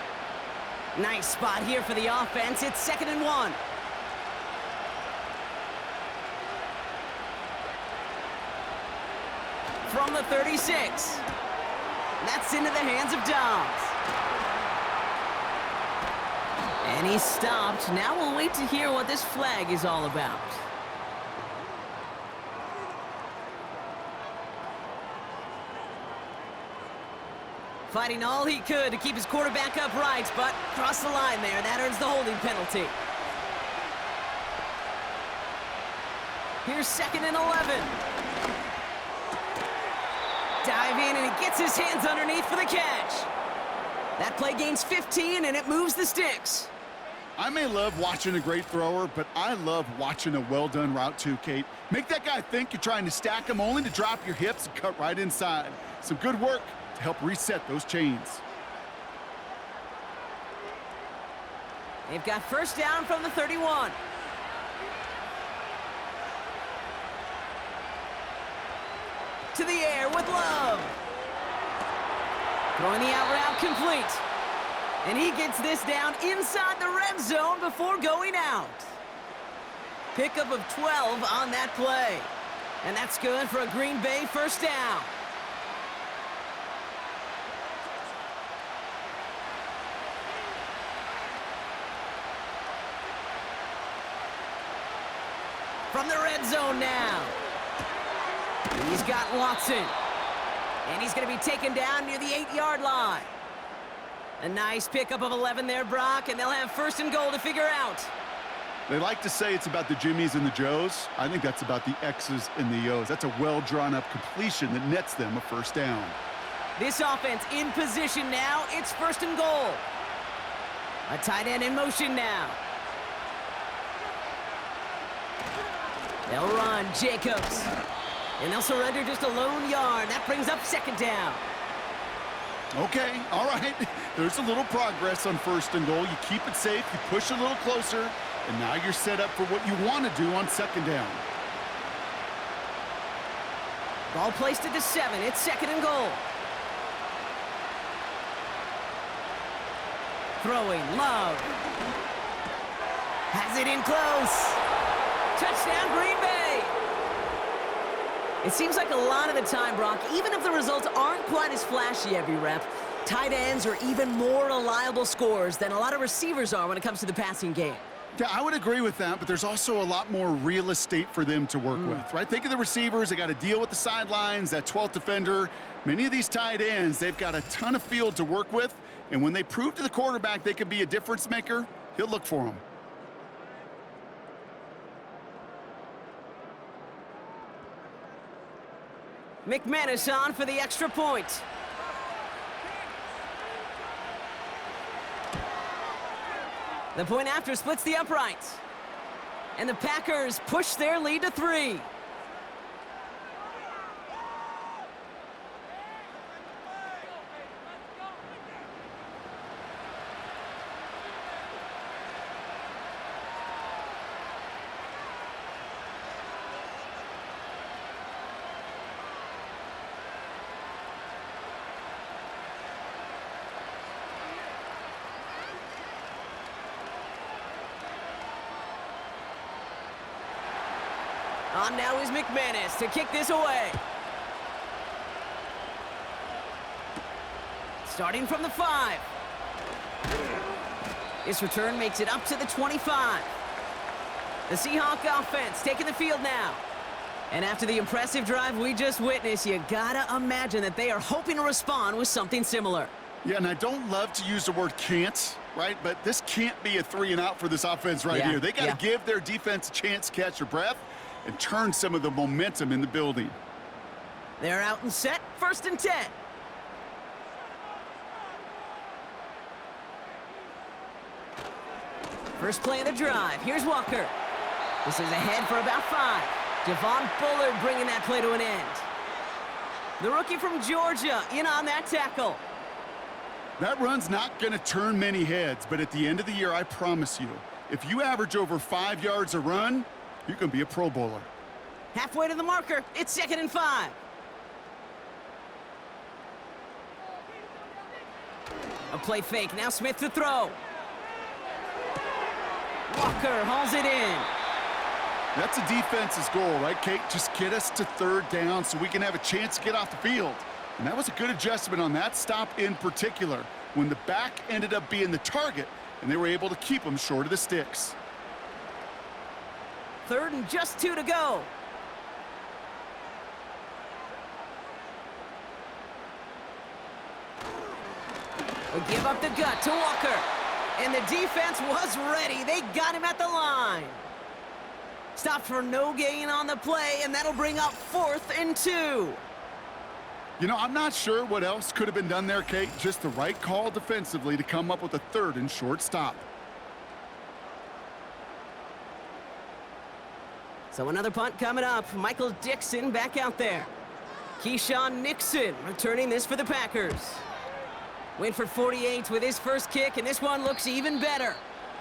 Nice spot here for the offense. It's 2nd and 1. From the 36. That's into the hands of Dobbs. And he's stopped. Now we'll wait to hear what this flag is all about. Fighting all he could to keep his quarterback upright, but crossed the line there. That earns the holding penalty. Here's 2nd and 11. Dive in, and he gets his hands underneath for the catch. That play gains 15, and it moves the sticks. I may love watching a great thrower, but I love watching a well-done route too, Kate. Make that guy think you're trying to stack him only to drop your hips and cut right inside. Some good work to help reset those chains. They've got first down from the 31. To the air with Love. Throwing the out route complete. And he gets this down inside the red zone before going out. Pickup of 12 on that play. And that's good for a Green Bay first down. From the red zone now. He's got Watson. And he's going to be taken down near the 8-yard line. A nice pickup of 11 there, Brock, and they'll have 1st and goal to figure out. They like to say it's about the Jimmies and the Joes. I think that's about the X's and the O's. That's a well-drawn-up completion that nets them a first down. This offense in position now. It's 1st and goal. A tight end in motion now. They'll run Jacobs. And they'll surrender just a lone yard. That brings up 2nd down. Okay, all right. There's a little progress on 1st and goal. You keep it safe, you push a little closer, and now you're set up for what you want to do on 2nd down. Ball placed at the 7. It's 2nd and goal. Throwing, Love. Has it in close. Touchdown, Green Bay. It seems like a lot of the time, Brock, even if the results aren't quite as flashy every rep, tight ends are even more reliable scorers than a lot of receivers are when it comes to the passing game. Yeah, I would agree with that, but there's also a lot more real estate for them to work with, right? Think of the receivers. They got to deal with the sidelines, that 12th defender. Many of these tight ends, they've got a ton of field to work with, and when they prove to the quarterback they can be a difference maker, he'll look for them. McManus on for the extra point. The point after splits the uprights. And the Packers push their lead to 3. On now is McManus to kick this away. Starting from the 5. This return makes it up to the 25. The Seahawk offense taking the field now. And after the impressive drive we just witnessed, you gotta imagine that they are hoping to respond with something similar. Yeah, and I don't love to use the word can't, right? But this can't be a 3 and out for this offense here. They got to give their defense a chance to catch their breath and turn some of the momentum in the building. They're out and set, 1st and 10. First play of the drive. Here's Walker. This is ahead for about 5. Javon Bullard bringing that play to an end. The rookie from Georgia in on that tackle. That run's not going to turn many heads, but at the end of the year, I promise you, if you average over 5 yards a run, you're going to be a Pro Bowler. Halfway to the marker. It's 2nd and 5. A play fake. Now Smith to throw. Walker hauls it in. That's a defense's goal, right, Kate? Just get us to 3rd down so we can have a chance to get off the field. And that was a good adjustment on that stop in particular, when the back ended up being the target, and they were able to keep him short of the sticks. 3rd and just 2 to go. They give up the gut to Walker. And the defense was ready. They got him at the line. Stopped for no gain on the play, and that'll bring up 4th and 2. You know, I'm not sure what else could have been done there, Kate. Just the right call defensively to come up with a 3rd and short stop. So another punt coming up. Michael Dixon back out there. Keyshawn Nixon returning this for the Packers. Went for 48 with his first kick, and this one looks even better.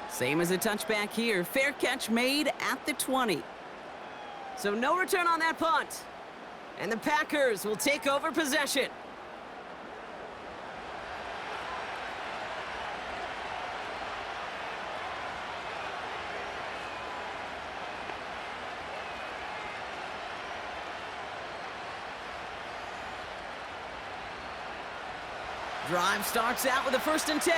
Same as a touchback here. Fair catch made at the 20. So no return on that punt. And the Packers will take over possession. Drive starts out with a 1st and 10.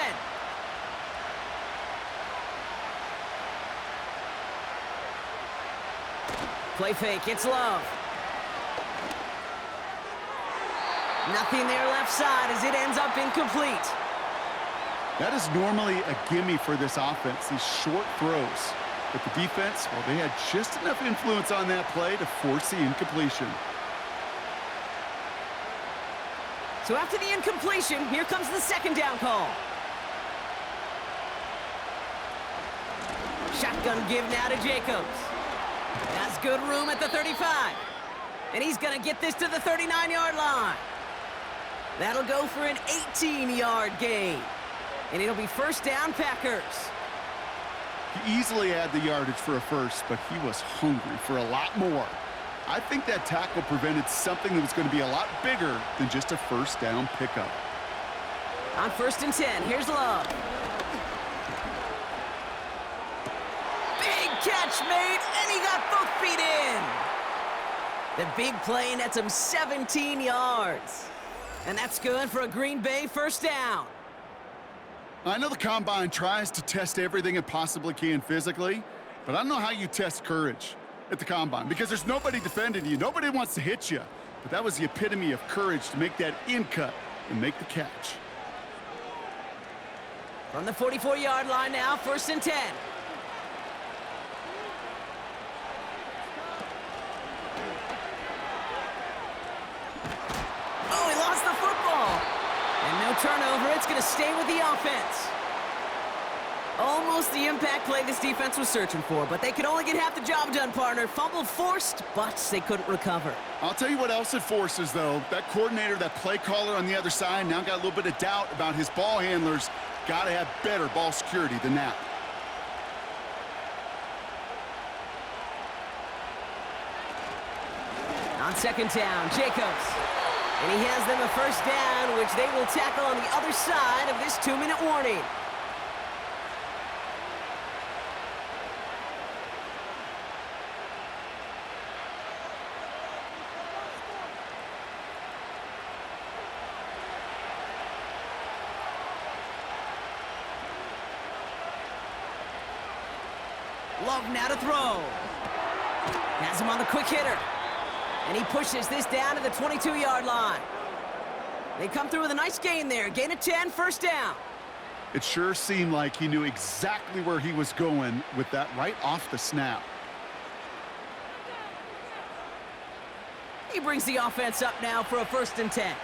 Play fake, it's Love. Nothing there left side as it ends up incomplete. That is normally a gimme for this offense, these short throws. But the defense, well, they had just enough influence on that play to force the incompletion. So after the incompletion, here comes the 2nd down call. Shotgun give now to Jacobs. That's good room at the 35. And he's going to get this to the 39-yard line. That'll go for an 18-yard gain. And it'll be 1st down, Packers. He easily had the yardage for a first, but he was hungry for a lot more. I think that tackle prevented something that was going to be a lot bigger than just a 1st down pickup. On 1st and 10, here's Love. Big catch made, and he got both feet in. The big play nets him 17 yards. And that's good for a Green Bay 1st down. I know the Combine tries to test everything it possibly can physically, but I don't know how you test courage at the Combine, because there's nobody defending you. Nobody wants to hit you. But that was the epitome of courage to make that in-cut and make the catch. From the 44-yard line now, 1st and 10. Oh, he lost the football. And no turnover. It's going to stay with the offense. Almost the impact play this defense was searching for, but they could only get half the job done, partner. Fumble forced, but they couldn't recover. I'll tell you what else it forces, though. That coordinator, that play caller on the other side, now got a little bit of doubt about his ball handlers. Got to have better ball security than that. On 2nd down, Jacobs. And he has them a 1st down, which they will tackle on the other side of this 2-minute warning. Love now to throw. Has him on the quick hitter. And he pushes this down to the 22-yard line. They come through with a nice gain there. Gain of 10, 1st down. It sure seemed like he knew exactly where he was going with that right off the snap. He brings the offense up now for a 1st and 10.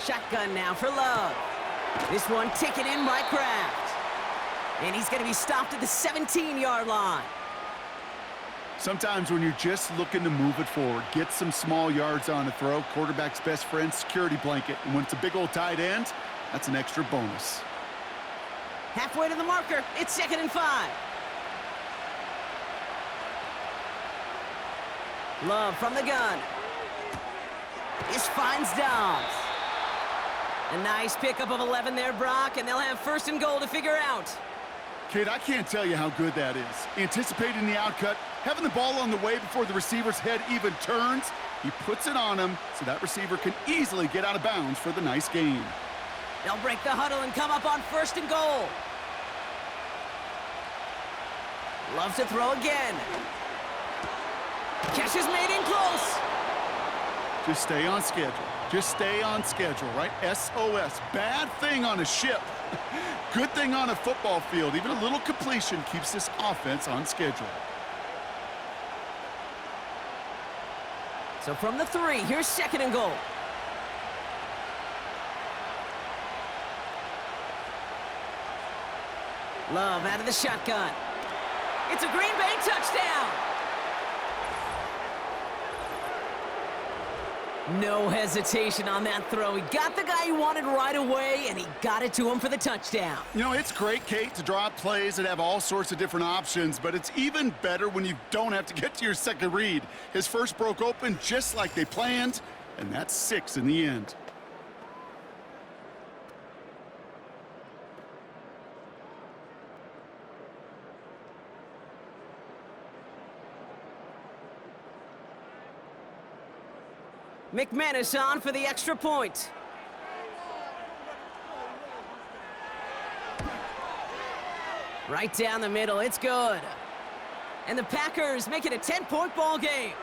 Shotgun now for Love. This one taken in by Kraft. And he's going to be stopped at the 17-yard line. Sometimes when you're just looking to move it forward, get some small yards on a throw, quarterback's best friend, security blanket. And when it's a big old tight end, that's an extra bonus. Halfway to the marker, it's 2nd and 5. Love from the gun. This finds Dobbs. A nice pickup of 11 there, Brock, and they'll have 1st and goal to figure out. Kid, I can't tell you how good that is. Anticipating the outcut, having the ball on the way before the receiver's head even turns, he puts it on him so that receiver can easily get out of bounds for the nice gain. They'll break the huddle and come up on 1st and goal. Loves to throw again. Catch is made in close. Just stay on schedule. Just stay on schedule, right? SOS. Bad thing on a ship. Good thing on a football field. Even a little completion keeps this offense on schedule. So from the 3, here's 2nd and goal. Love out of the shotgun. It's a Green Bay touchdown. No hesitation on that throw. He got the guy he wanted right away, and he got it to him for the touchdown. You know, it's great, Kate, to draw up plays that have all sorts of different options, but it's even better when you don't have to get to your second read. His first broke open just like they planned, and that's 6 in the end. McManus on for the extra point. Right down the middle, it's good. And the Packers make it a 10-point ball game.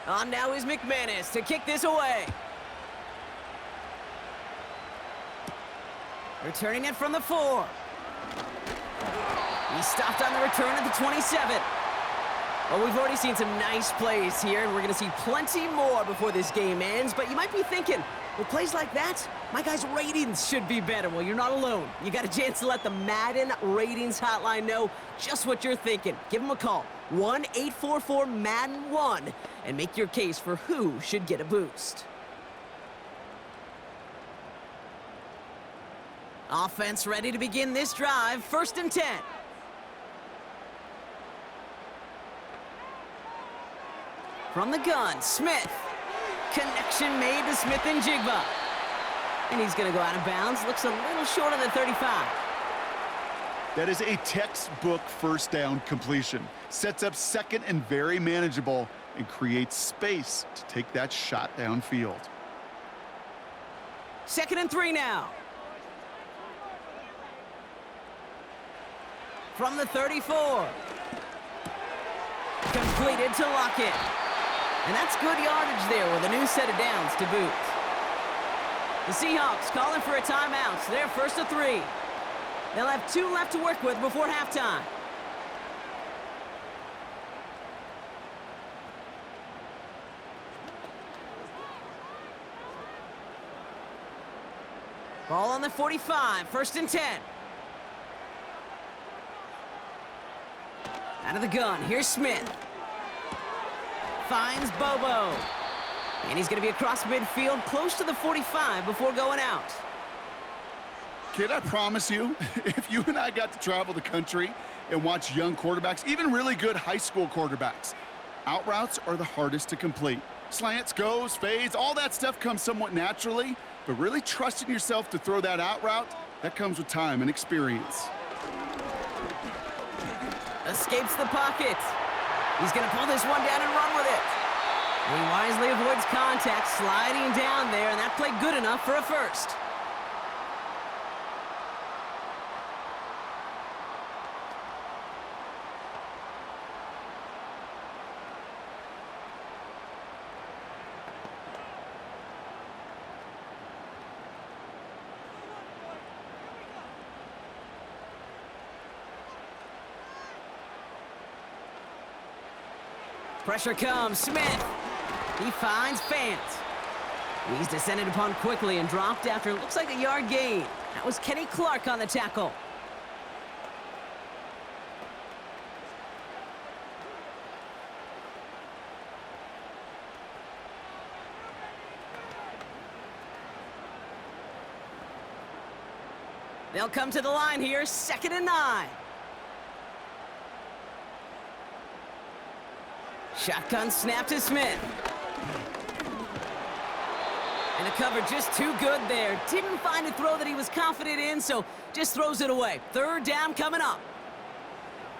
On now is McManus to kick this away. Returning it from the 4. He stopped on the return at the 27. Well, we've already seen some nice plays here, and we're going to see plenty more before this game ends. But you might be thinking, with plays like that, my guys' ratings should be better. Well, you're not alone. You got a chance to let the Madden Ratings Hotline know just what you're thinking. Give them a call, 1-844-MADDEN-1, and make your case for who should get a boost. Offense ready to begin this drive, 1st and 10. From the gun, Smith. Connection made to Smith and Jigba. And he's going to go out of bounds. Looks a little short of the 35. That is a textbook first down completion. Sets up 2nd and very manageable and creates space to take that shot downfield. 2nd and 3 now. From the 34. Completed to Lockett. And that's good yardage there with a new set of downs to boot. The Seahawks calling for a timeout. So they're 1st and 3. They'll have 2 left to work with before halftime. Ball on the 45, 1st and 10. Out of the gun, here's Smith. Finds Bobo. And he's going to be across midfield, close to the 45 before going out. Kid, I promise you, if you and I got to travel the country and watch young quarterbacks, even really good high school quarterbacks, out routes are the hardest to complete. Slants, goes, fades, all that stuff comes somewhat naturally, but really trusting yourself to throw that out route, that comes with time and experience. Escapes the pocket. He's going to pull this one down and run with it. And he wisely avoids contact, sliding down there, and that played good enough for a first. Pressure comes, Smith. He finds Fant. He's descended upon quickly and dropped after looks like a yard gain. That was Kenny Clark on the tackle. They'll come to the line here, 2nd and 9. Shotgun snap to Smith. And the cover just too good there. Didn't find a throw that he was confident in, so just throws it away. 3rd down coming up.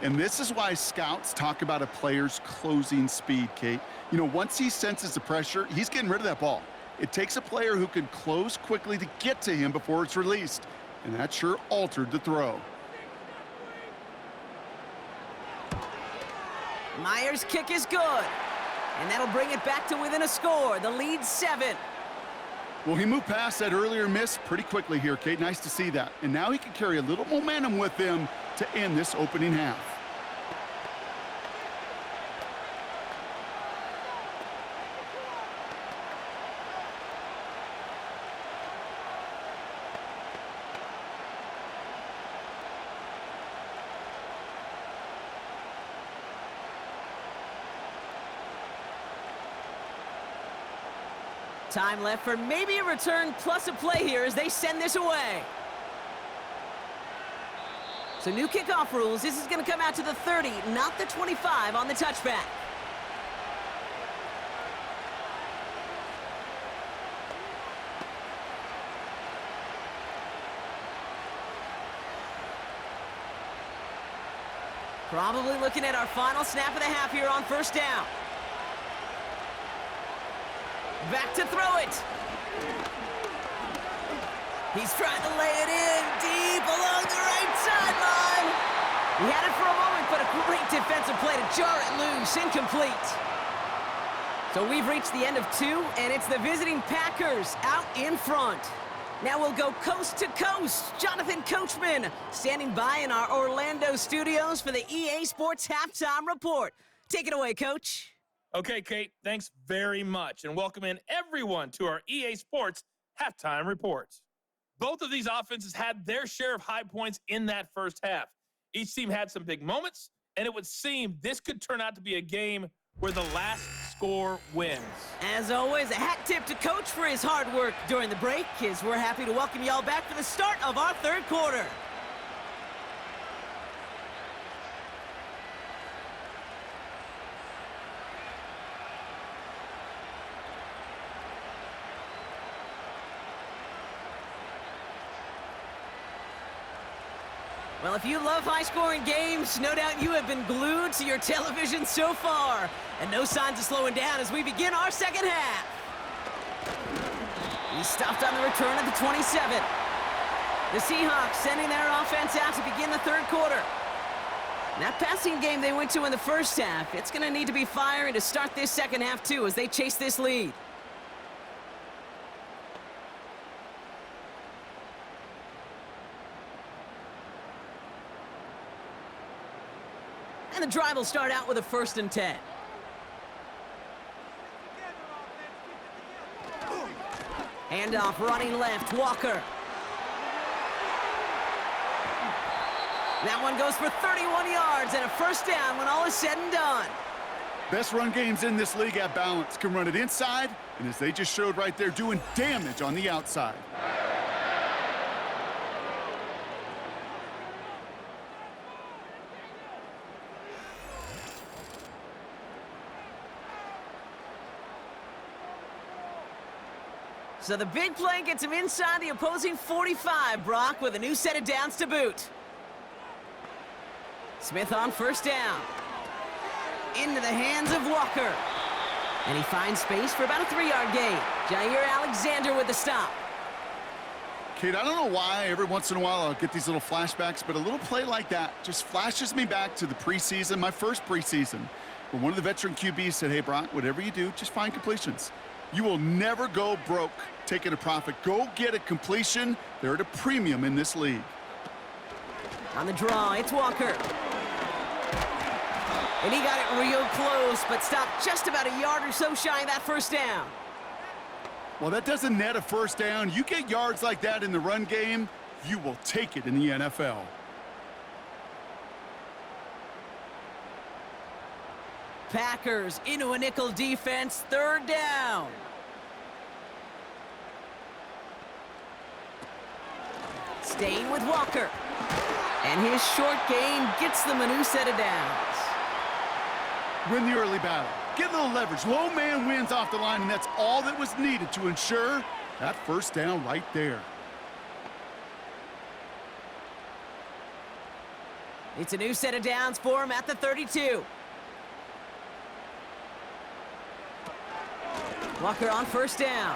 And this is why scouts talk about a player's closing speed, Kate. You know, once he senses the pressure, he's getting rid of that ball. It takes a player who can close quickly to get to him before it's released. And that sure altered the throw. Myers' kick is good. And that'll bring it back to within a score. The lead's 7. Well, he moved past that earlier miss pretty quickly here, Kate. Nice to see that. And now he can carry a little momentum with him to end this opening half. Time left for maybe a return plus a play here as they send this away. So new kickoff rules. This is going to come out to the 30, not the 25 on the touchback. Probably looking at our final snap of the half here on 1st down. Back to throw it. He's trying to lay it in deep along the right sideline. He had it for a moment, but a great defensive play to jar it loose. Incomplete. So we've reached the end of 2, and it's the visiting Packers out in front. Now we'll go coast to coast. Jonathan Coachman standing by in our Orlando studios for the EA Sports Halftime Report. Take it away, Coach. Okay, Kate, thanks very much, and welcome in everyone to our EA Sports Halftime Reports. Both of these offenses had their share of high points in that first half. Each team had some big moments, and it would seem this could turn out to be a game where the last score wins. As always, a hat tip to Coach for his hard work during the break, as we're happy to welcome y'all back for the start of our 3rd quarter. Well, if you love high-scoring games, no doubt you have been glued to your television so far. And no signs of slowing down as we begin our 2nd half. He's stopped on the return at the 27. The Seahawks sending their offense out to begin the 3rd quarter. That passing game they went to in the first half, it's going to need to be firing to start this 2nd half, too, as they chase this lead. And the drive will start out with a 1st and 10. Handoff running left, Walker. That one goes for 31 yards and a 1st down when all is said and done. Best run games in this league at balance. Can run it inside, and as they just showed right there, doing damage on the outside. So the big play gets him inside the opposing 45, Brock, with a new set of downs to boot. Smith on 1st down. Into the hands of Walker. And he finds space for about a 3-yard gain. Jair Alexander with the stop. Kate, I don't know why every once in a while I'll get these little flashbacks, but a little play like that just flashes me back to the preseason, my first preseason, where one of the veteran QBs said, hey, Brock, whatever you do, just find completions. You will never go broke taking a profit. Go get a completion. They're at a premium in this league. On the draw, it's Walker. And he got it real close, but stopped just about a yard or so shy of that first down. Well, that doesn't net a first down. You get yards like that in the run game, you will take it in the NFL. Packers into a nickel defense, third down. Staying with Walker. And his short gain gets them a new set of downs. Win the early battle. Get a little leverage. Low man wins off the line, and that's all that was needed to ensure that first down right there. It's a new set of downs for him at the 32. Walker on first down.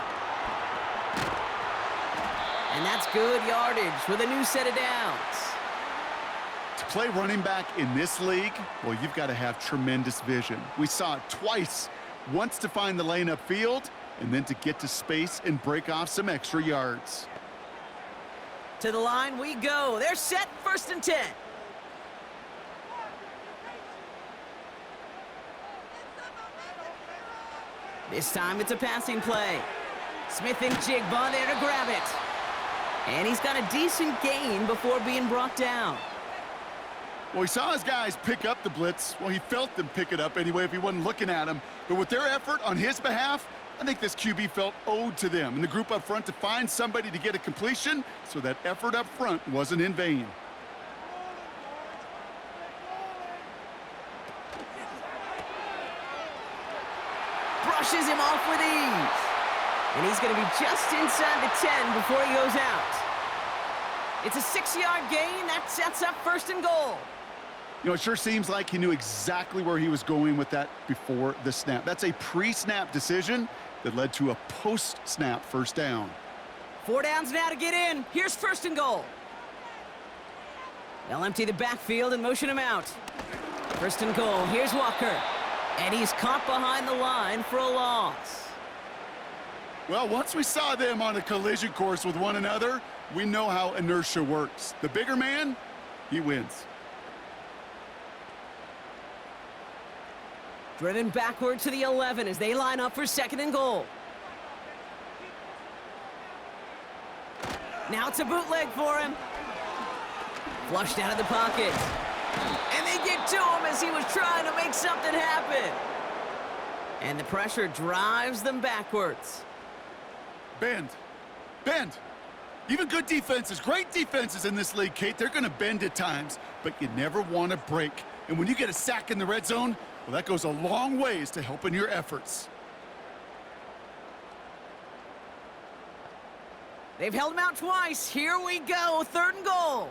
And that's good yardage with a new set of downs. To play running back in this league, well, you've got to have tremendous vision. We saw it twice, once to find the lane upfield, and then to get to space and break off some extra yards. To the line we go. They're set, 1st and 10. This time it's a passing play. Smith and Jigba there to grab it. And he's got a decent gain before being brought down. Well, he saw his guys pick up the blitz. Well, he felt them pick it up anyway if he wasn't looking at him. But with their effort on his behalf, I think this QB felt owed to them and the group up front to find somebody to get a completion, so that effort up front wasn't in vain. Brushes him off with ease. And he's going to be just inside the 10 before he goes out. It's a 6-yard gain. That sets up 1st and goal. You know, it sure seems like he knew exactly where he was going with that before the snap. That's a pre-snap decision that led to a post-snap first down. 4 downs now to get in. Here's 1st and goal. They'll empty the backfield and motion him out. 1st and goal. Here's Walker. And he's caught behind the line for a loss. Well, once we saw them on a collision course with one another, we know how inertia works. The bigger man, he wins. Driven backward to the 11 as they line up for 2nd and goal. Now it's a bootleg for him. Flushed out of the pocket. And they get to him as he was trying to make something happen. And the pressure drives them backwards. Bend. Bend. Even good defenses, great defenses in this league, Kate, they're going to bend at times, but you never want to break. And when you get a sack in the red zone, well, that goes a long ways to helping your efforts. They've held him out twice. Here we go, 3rd and goal.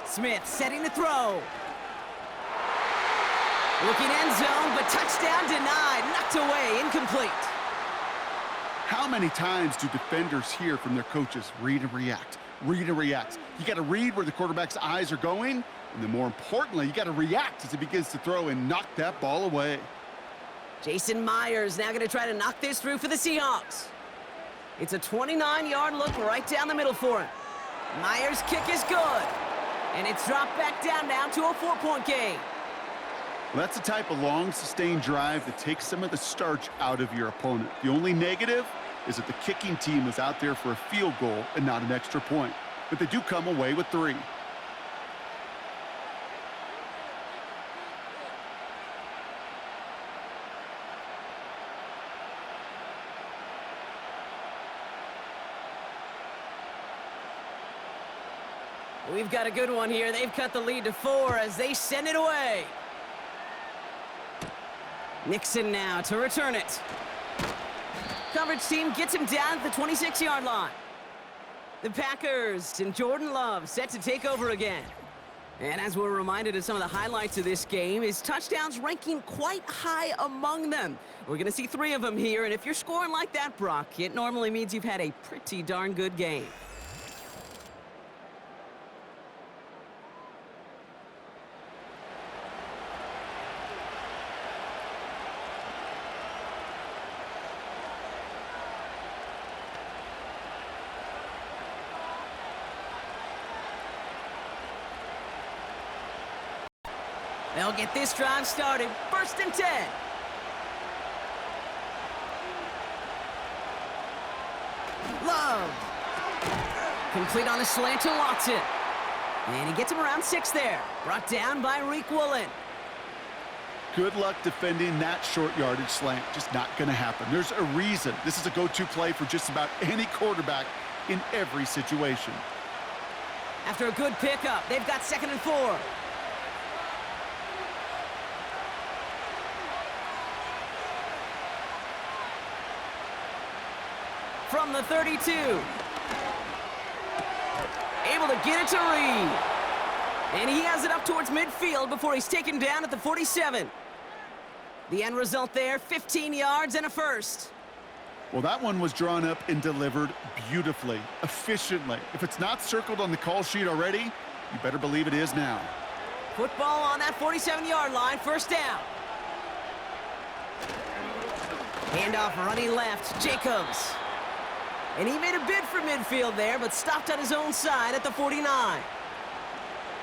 Smith setting to throw. Looking end zone, but touchdown denied. Knocked away, incomplete. How many times do defenders hear from their coaches, read and react, read and react? You got to read where the quarterback's eyes are going, and then more importantly, you got to react as he begins to throw and knock that ball away. Jason Myers now going to try to knock this through for the Seahawks. It's a 29-yard look right down the middle for him. Myers' kick is good, and it's dropped back down to a 4-point game. Well, that's the type of long, sustained drive that takes some of the starch out of your opponent. The only negative is that the kicking team is out there for a field goal and not an extra point. But they do come away with 3. We've got a good one here. They've cut the lead to 4 as they send it away. Nixon now to return it. Coverage team gets him down at the 26-yard line. The Packers and Jordan Love set to take over again. And as we're reminded of some of the highlights of this game, his touchdowns ranking quite high among them. We're going to see 3 of them here, and if you're scoring like that, Brock, it normally means you've had a pretty darn good game. They'll get this drive started. 1st and 10. Love. Complete on a slant to Watson. And he gets him around 6 there. Brought down by Reek Woolen. Good luck defending that short yardage slant. Just not going to happen. There's a reason this is a go-to play for just about any quarterback in every situation. After a good pickup, they've got 2nd and 4. From the 32. Able to get it to Reed. And he has it up towards midfield before he's taken down at the 47. The end result there, 15 yards and a first. Well, that one was drawn up and delivered beautifully, efficiently. If it's not circled on the call sheet already, you better believe it is now. Football on that 47-yard line, 1st down. Handoff running left, Jacobs. And he made a bid for midfield there, but stopped on his own side at the 49.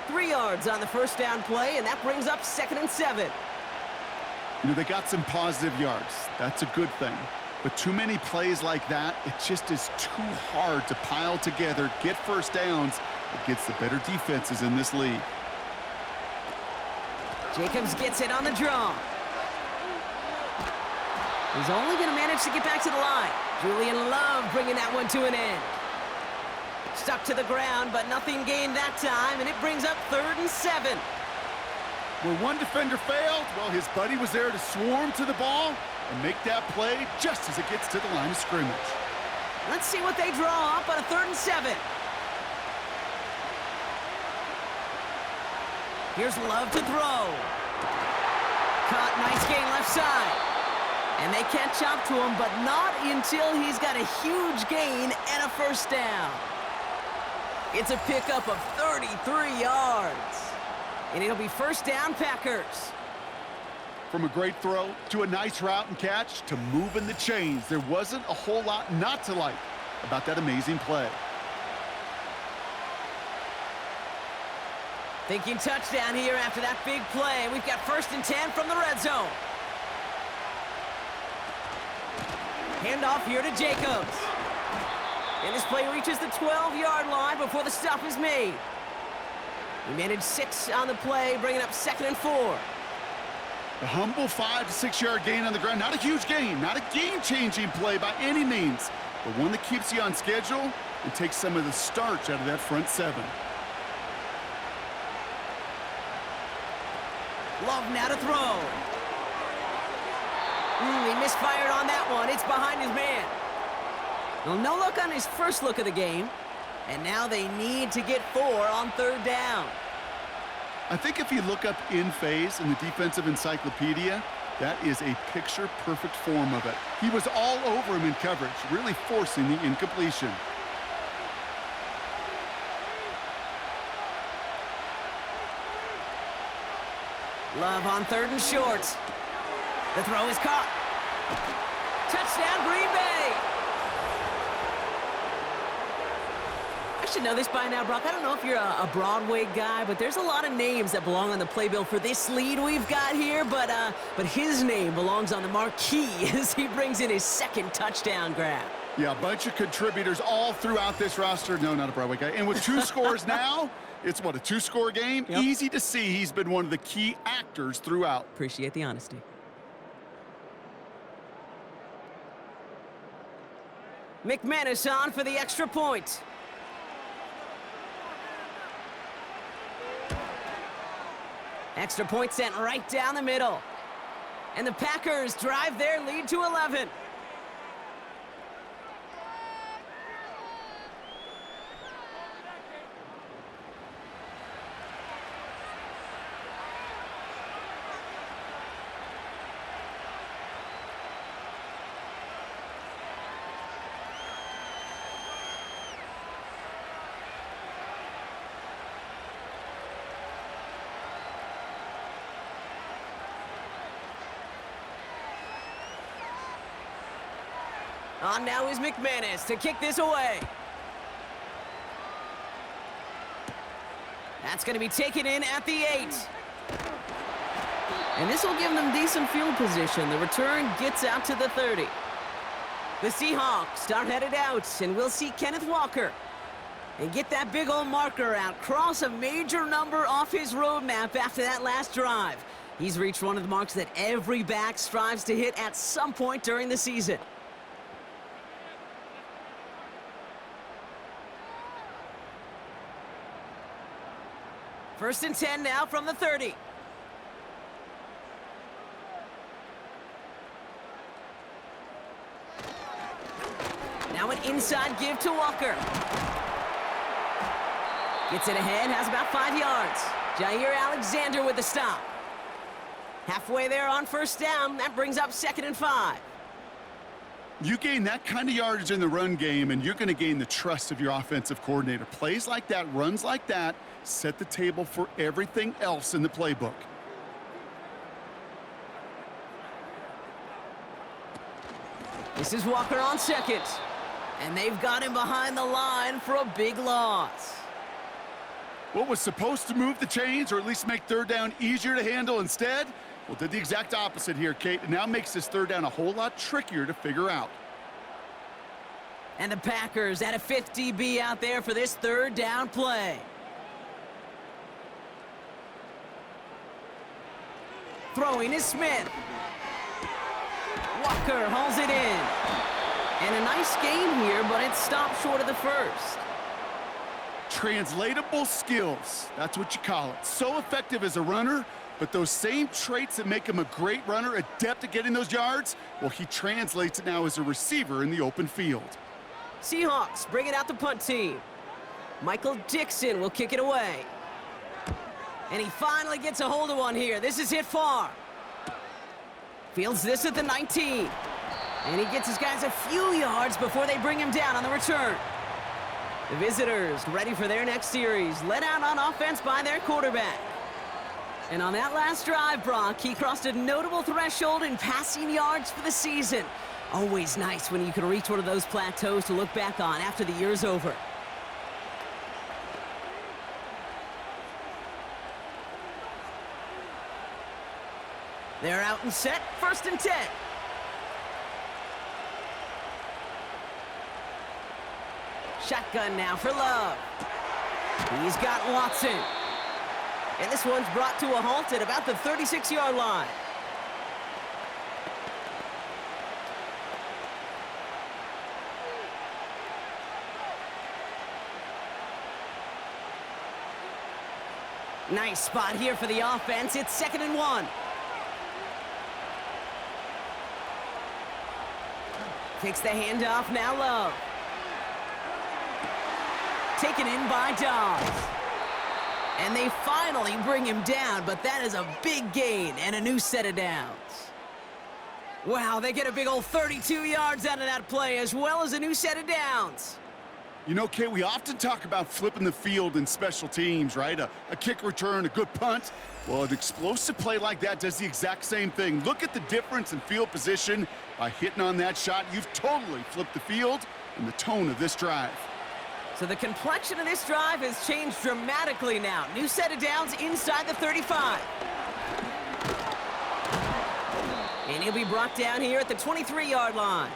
3 yards on the 1st down play, and that brings up 2nd and 7. You know, they got some positive yards. That's a good thing. But too many plays like that, it just is too hard to pile together, get 1st downs against the better defenses in this league. Jacobs gets it on the draw. He's only going to manage to get back to the line. Julian Love bringing that one to an end. Stuck to the ground, but nothing gained that time, and it brings up 3rd and 7. Where one defender failed, well, his buddy was there to swarm to the ball and make that play just as it gets to the line of scrimmage. Let's see what they draw up on a 3rd and 7. Here's Love to throw. Caught, nice gain left side. And they catch up to him, but not until he's got a huge gain and a 1st down. It's a pickup of 33 yards. And it'll be 1st down, Packers. From a great throw to a nice route and catch to moving the chains, there wasn't a whole lot not to like about that amazing play. Thinking touchdown here after that big play. We've got 1st and 10 from the red zone. Handoff here to Jacobs. And this play reaches the 12-yard line before the stop is made. He managed 6 on the play, bringing up 2nd and 4. A humble 5 to 6 yard gain on the ground. Not a huge gain, not a game-changing play by any means, but one that keeps you on schedule and takes some of the starch out of that front 7. Love now to throw. He misfired on that one. It's behind his man. Well, no look on his first look of the game. And now they need to get 4 on 3rd down. I think if you look up in phase in the defensive encyclopedia, that is a picture-perfect form of it. He was all over him in coverage, really forcing the incompletion. Love on 3rd and short. The throw is caught. Touchdown, Green Bay. I should know this by now, Brock. I don't know if you're a Broadway guy, but there's a lot of names that belong on the playbill for this lead we've got here, but his name belongs on the marquee as he brings in his 2nd touchdown grab. Yeah, a bunch of contributors all throughout this roster. No, not a Broadway guy. And with 2 scores now, it's what, a 2-score game? Yep. Easy to see he's been one of the key actors throughout. Appreciate the honesty. McManus on for the extra point. Extra point sent right down the middle. And the Packers drive their lead to 11. On now is McManus to kick this away. That's going to be taken in at the 8. And this will give them decent field position. The return gets out to the 30. The Seahawks are headed out, and we'll see Kenneth Walker. And get that big old marker out. Cross a major number off his roadmap after that last drive. He's reached one of the marks that every back strives to hit at some point during the season. First and 10 now from the 30. Now an inside give to Walker. Gets it ahead, has about 5 yards. Jair Alexander with the stop. Halfway there on first down, that brings up 2nd and 5. You gain that kind of yardage in the run game, and you're going to gain the trust of your offensive coordinator. Plays like that, runs like that, set the table for everything else in the playbook. This is Walker on second. And they've got him behind the line for a big loss. What was supposed to move the chains, or at least make third down easier to handle instead? Well, did the exact opposite here, Kate. It now makes this third down a whole lot trickier to figure out. And the Packers at a 5th DB out there for this third down play. Throwing is Smith. Walker holds it in. And a nice game here, but it stopped short of the first. Translatable skills, that's what you call it. So effective as a runner, but those same traits that make him a great runner, adept at getting those yards, well, he translates it now as a receiver in the open field. Seahawks bringing out the punt team. Michael Dixon will kick it away. And he finally gets a hold of one here. This is hit far. Fields this at the 19. And he gets his guys a few yards before they bring him down on the return. The visitors ready for their next series, led out on offense by their quarterback. And on that last drive, Brock, he crossed a notable threshold in passing yards for the season. Always nice when you can reach one of those plateaus to look back on after the year's over. They're out and set, 1st and 10. Shotgun now for Love. He's got Watson. And this one's brought to a halt at about the 36-yard line. Nice spot here for the offense. It's 2nd and 1. Takes the handoff, now Love. Taken in by Dobbs. And they finally bring him down, but that is a big gain and a new set of downs. Wow, they get a big old 32 yards out of that play, as well as a new set of downs. You know, Kate, we often talk about flipping the field in special teams, right? A kick return, a good punt. Well, an explosive play like that does the exact same thing. Look at the difference in field position. By hitting on that shot, you've totally flipped the field and the tone of this drive. So the complexion of this drive has changed dramatically now. New set of downs inside the 35. And he'll be brought down here at the 23-yard line.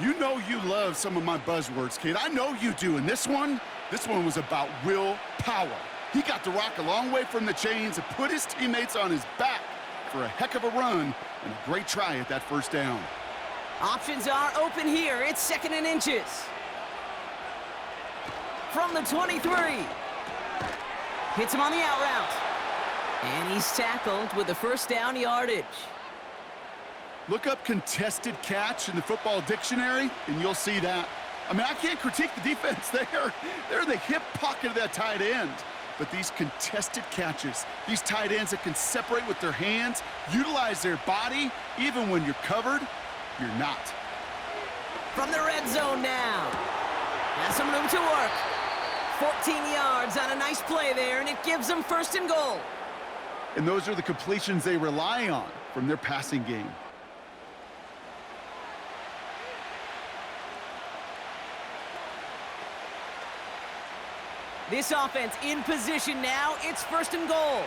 You know you love some of my buzzwords, Kate. I know you do. And this one was about willpower. He got the rock a long way from the chains and put his teammates on his back for a heck of a run and a great try at that first down. Options are open here. It's 2nd and inches. From the 23. Hits him on the out route. And he's tackled with the first down yardage. Look up contested catch in the football dictionary, and you'll see that. I mean, I can't critique the defense there. They're in the hip pocket of that tight end. But these contested catches, these tight ends that can separate with their hands, utilize their body, even when you're covered, you're not. From the red zone now. Has some room to work. 14 yards on a nice play there, and it gives them 1st and goal. And those are the completions they rely on from their passing game. This offense in position now. It's 1st and goal.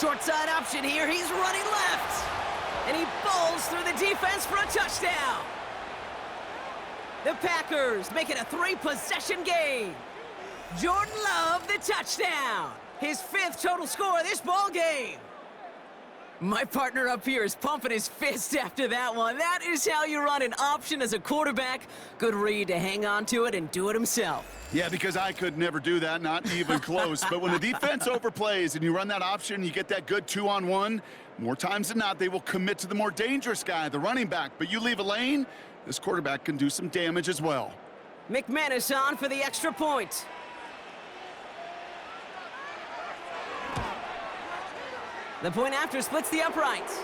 Short side option here. He's running left. And he bowls through the defense for a touchdown. The Packers make it a 3-possession game. Jordan Love, the touchdown. His 5th total score of this ball game. My partner up here is pumping his fist after that one. That is how you run an option as a quarterback. Good read to hang on to it and do it himself. Yeah, because I could never do that, not even close. But when the defense overplays and you run that option, you get that good 2-on-1, more times than not, they will commit to the more dangerous guy, the running back. But you leave a lane, this quarterback can do some damage as well. McManus on for the extra point. The point after splits the uprights.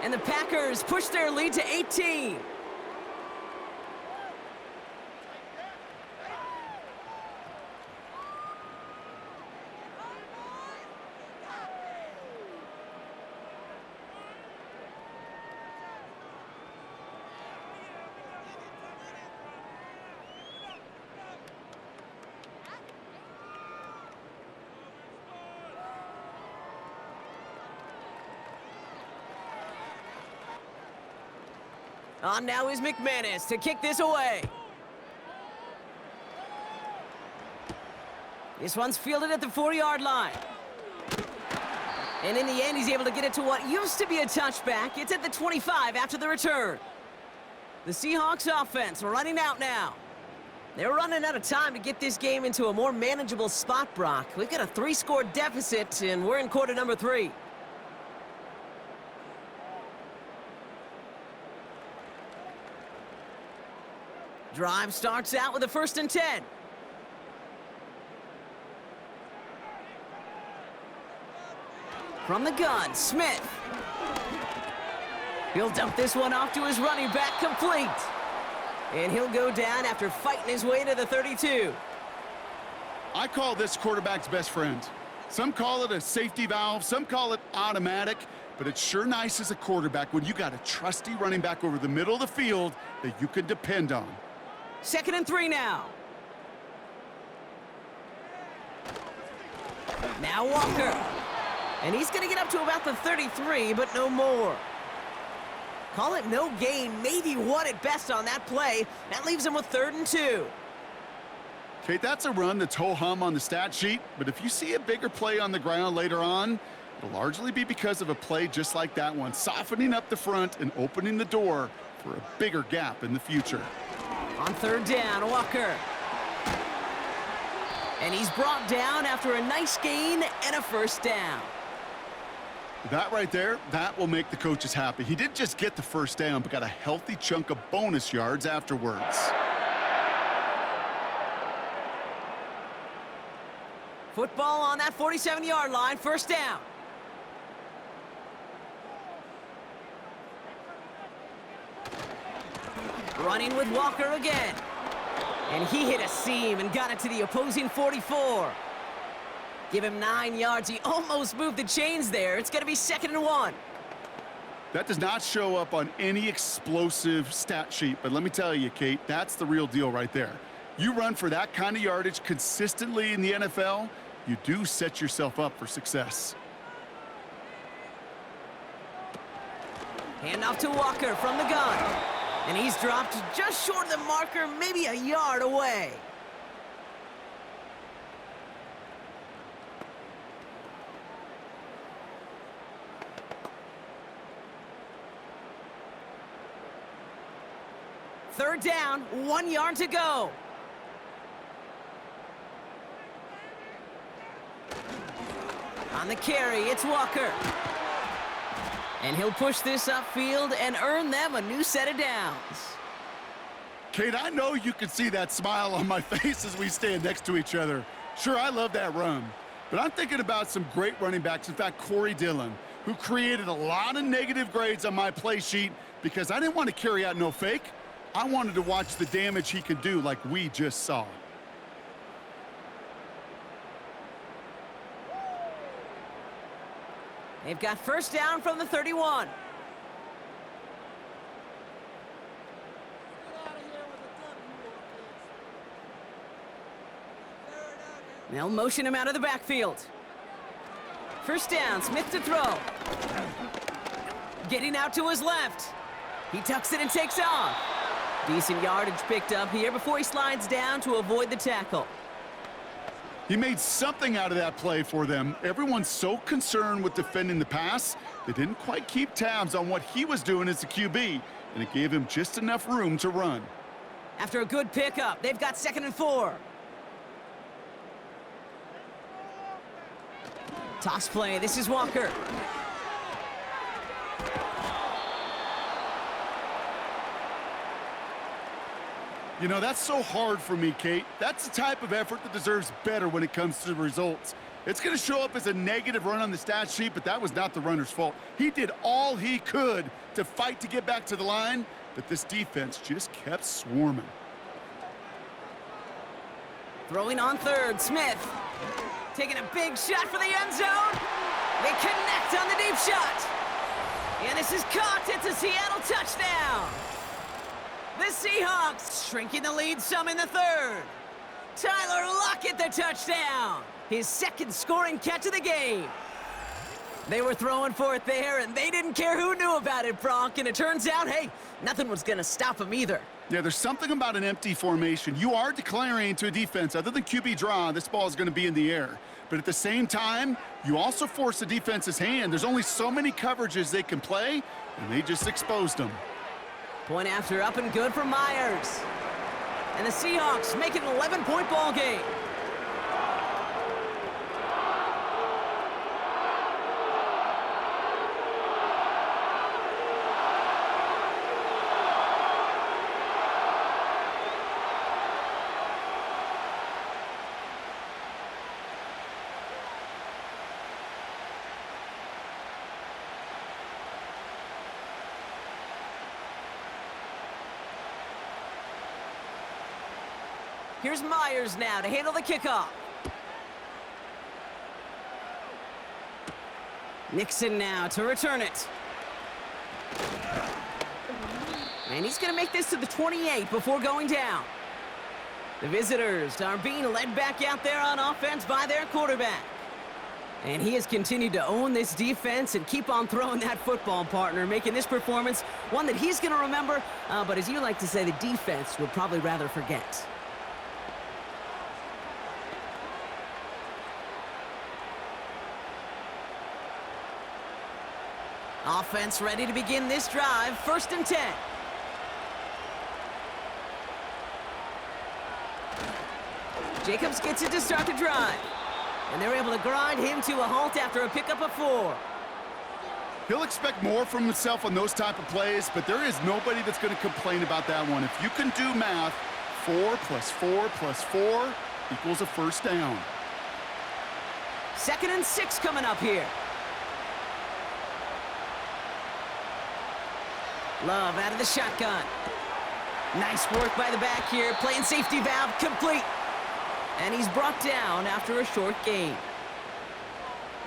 And the Packers push their lead to 18. On now is McManus to kick this away. This one's fielded at the 4-yard line. And in the end, he's able to get it to what used to be a touchback. It's at the 25 after the return. The Seahawks offense running out now. They're running out of time to get this game into a more manageable spot, Brock. We've got a 3-score deficit, and we're in quarter number 3. Drive starts out with a 1st and 10. From the gun, Smith. He'll dump this one off to his running back, complete. And he'll go down after fighting his way to the 32. I call this quarterback's best friend. Some call it a safety valve, some call it automatic, but it's sure nice as a quarterback when you got a trusty running back over the middle of the field that you can depend on. 2nd and 3 now. Now Walker. And he's going to get up to about the 33, but no more. Call it no gain, maybe 1 at best on that play. That leaves him with 3rd and 2. Kate, that's a run that's ho-hum on the stat sheet, but if you see a bigger play on the ground later on, it'll largely be because of a play just like that one, softening up the front and opening the door for a bigger gap in the future. On 3rd down, Walker. And he's brought down after a nice gain and a 1st down. That right there, that will make the coaches happy. He didn't just get the 1st down, but got a healthy chunk of bonus yards afterwards. Football on that 47-yard line, 1st down. Running with Walker again. And he hit a seam and got it to the opposing 44. Give him 9 yards. He almost moved the chains there. It's going to be 2nd and 1. That does not show up on any explosive stat sheet, but let me tell you, Kate, that's the real deal right there. You run for that kind of yardage consistently in the NFL, you do set yourself up for success. Hand off to Walker from the gun. And he's dropped just short of the marker, maybe a yard away. Third down, 1 yard to go. On the carry, it's Walker. And he'll push this upfield and earn them a new set of downs. Kate, I know you can see that smile on my face as we stand next to each other. Sure, I love that run. But I'm thinking about some great running backs. In fact, Corey Dillon, who created a lot of negative grades on my play sheet because I didn't want to carry out no fake. I wanted to watch the damage he could do like we just saw. They've got first down from the 31. They'll motion him out of the backfield. First down, Smith to throw. Getting out to his left. He tucks it and takes off. Decent yardage picked up here before he slides down to avoid the tackle. He made something out of that play for them. Everyone's so concerned with defending the pass, they didn't quite keep tabs on what he was doing as a QB, and it gave him just enough room to run. After a good pickup, they've got 2nd and 4. Toss play, this is Walker. You know, that's so hard for me, Kate. That's the type of effort that deserves better when it comes to the results. It's going to show up as a negative run on the stat sheet, but that was not the runner's fault. He did all he could to fight to get back to the line, but this defense just kept swarming. Throwing on 3rd, Smith. Taking a big shot for the end zone. They connect on the deep shot. And this is caught. It's a Seattle touchdown. The Seahawks shrinking the lead some in the 3rd. Tyler Lockett the touchdown. His 2nd scoring catch of the game. They were throwing for it there, and they didn't care who knew about it, Bronk. And it turns out, hey, nothing was going to stop him either. Yeah, there's something about an empty formation. You are declaring to a defense, other than QB draw, this ball is going to be in the air. But at the same time, you also force the defense's hand. There's only so many coverages they can play, and they just exposed them. Point after up and good for Myers. And the Seahawks make it an 11-point ball game. Here's Myers now to handle the kickoff. Nixon now to return it. And he's going to make this to the 28 before going down. The visitors are being led back out there on offense by their quarterback. And he has continued to own this defense and keep on throwing that football, partner, making this performance one that he's going to remember, but as you like to say, the defense would probably rather forget. Offense ready to begin this drive. 1st and 10. Jacobs gets it to start the drive. And they're able to grind him to a halt after a pickup of 4. He'll expect more from himself on those type of plays, but there is nobody that's going to complain about that one. If you can do math, 4 plus 4 plus 4 equals a 1st down. 2nd and 6 coming up here. Love out of the shotgun. Nice work by the back here. Playing safety valve complete. And he's brought down after a short gain.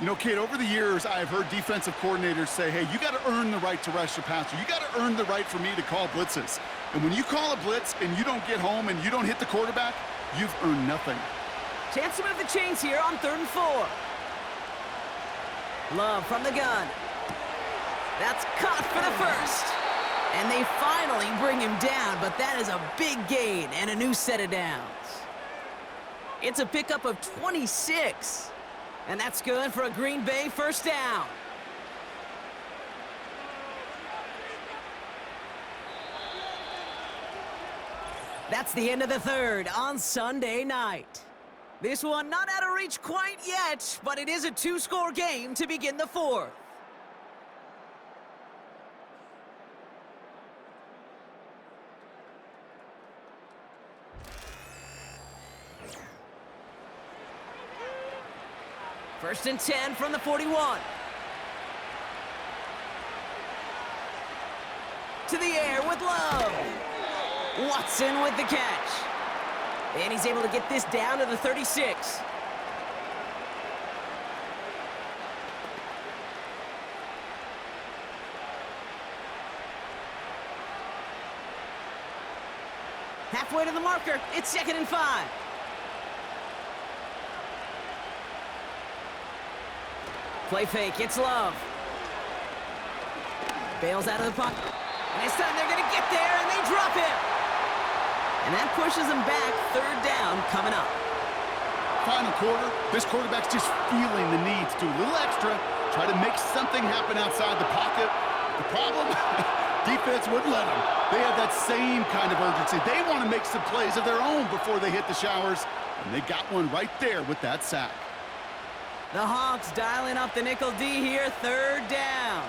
You know, Kate, over the years, I've heard defensive coordinators say, hey, you got to earn the right to rush the passer. You got to earn the right for me to call blitzes. And when you call a blitz and you don't get home and you don't hit the quarterback, you've earned nothing. Chance to move the chains here on 3rd and 4. Love from the gun. That's caught for the 1st. And they finally bring him down, but that is a big gain and a new set of downs. It's a pickup of 26. And that's good for a Green Bay 1st down. That's the end of the 3rd on Sunday night. This one not out of reach quite yet, but it is a 2-score game to begin the 4th. First and 10 from the 41. To the air with Love. Watson with the catch. And he's able to get this down to the 36. Halfway to the marker. It's 2nd and 5. Play fake, it's Love. Bails out of the pocket. And this time they're going to get there, and they drop him. And that pushes them back. Third down coming up. Final quarter, this quarterback's just feeling the need to do a little extra, try to make something happen outside the pocket. The problem, defense wouldn't let them. They have that same kind of urgency. They want to make some plays of their own before they hit the showers, and they got one right there with that sack. The Hawks dialing up the nickel D here, third down.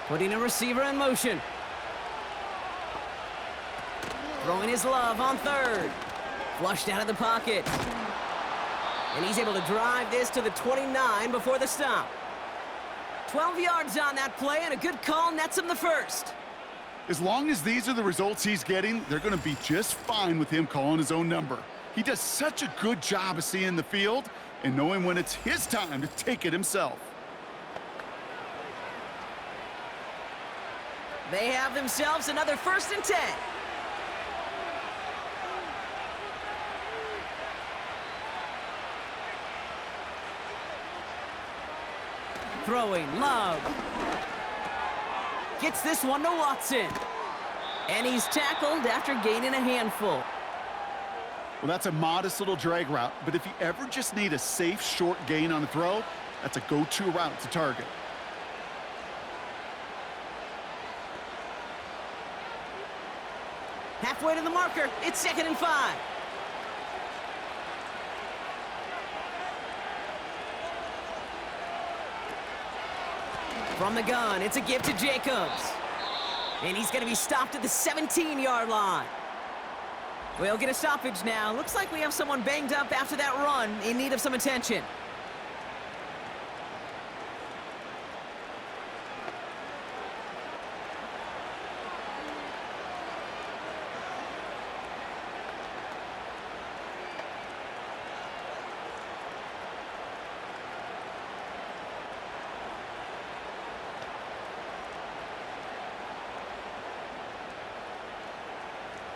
Putting a receiver in motion. Throwing his Love on third. Flushed out of the pocket. And he's able to drive this to the 29 before the stop. 12 yards on that play, and a good call nets him the first. As long as these are the results he's getting, they're going to be just fine with him calling his own number. He does such a good job of seeing the field and knowing when it's his time to take it himself. They have themselves another 1st and 10. Throwing, Love. Gets this one to Watson. And he's tackled after gaining a handful. Well, that's a modest little drag route, but if you ever just need a safe, short gain on the throw, that's a go-to route to target. Halfway to the marker, it's 2nd and 5. From the gun, it's a give to Jacobs. And he's going to be stopped at the 17-yard line. We'll get a stoppage now. Looks like we have someone banged up after that run in need of some attention.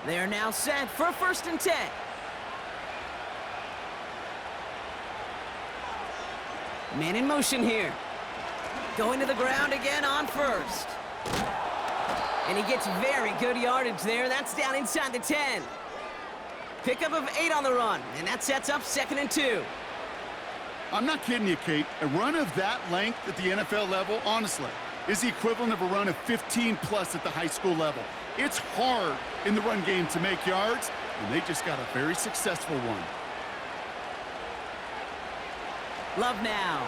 They're now set for a 1st and 10. Man in motion here. Going to the ground again on 1st. And he gets very good yardage there. That's down inside the 10. Pickup of 8 on the run, and that sets up 2nd and 2. I'm not kidding you, Kate. A run of that length at the NFL level, honestly, is the equivalent of a run of 15+ at the high school level. It's hard in the run game to make yards, and they just got a very successful one. Love now.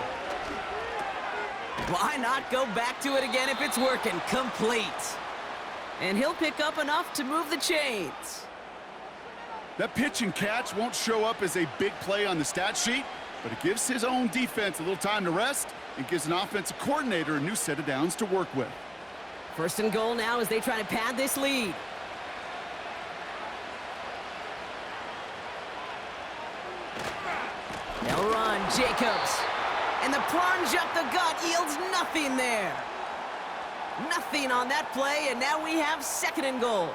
Why not go back to it again if it's working? Complete. And he'll pick up enough to move the chains. That pitch and catch won't show up as a big play on the stat sheet, but it gives his own defense a little time to rest and gives an offensive coordinator a new set of downs to work with. 1st and goal now as they try to pad this lead. They'll run, Jacobs. And the plunge up the gut yields nothing there. Nothing on that play, and now we have 2nd and goal.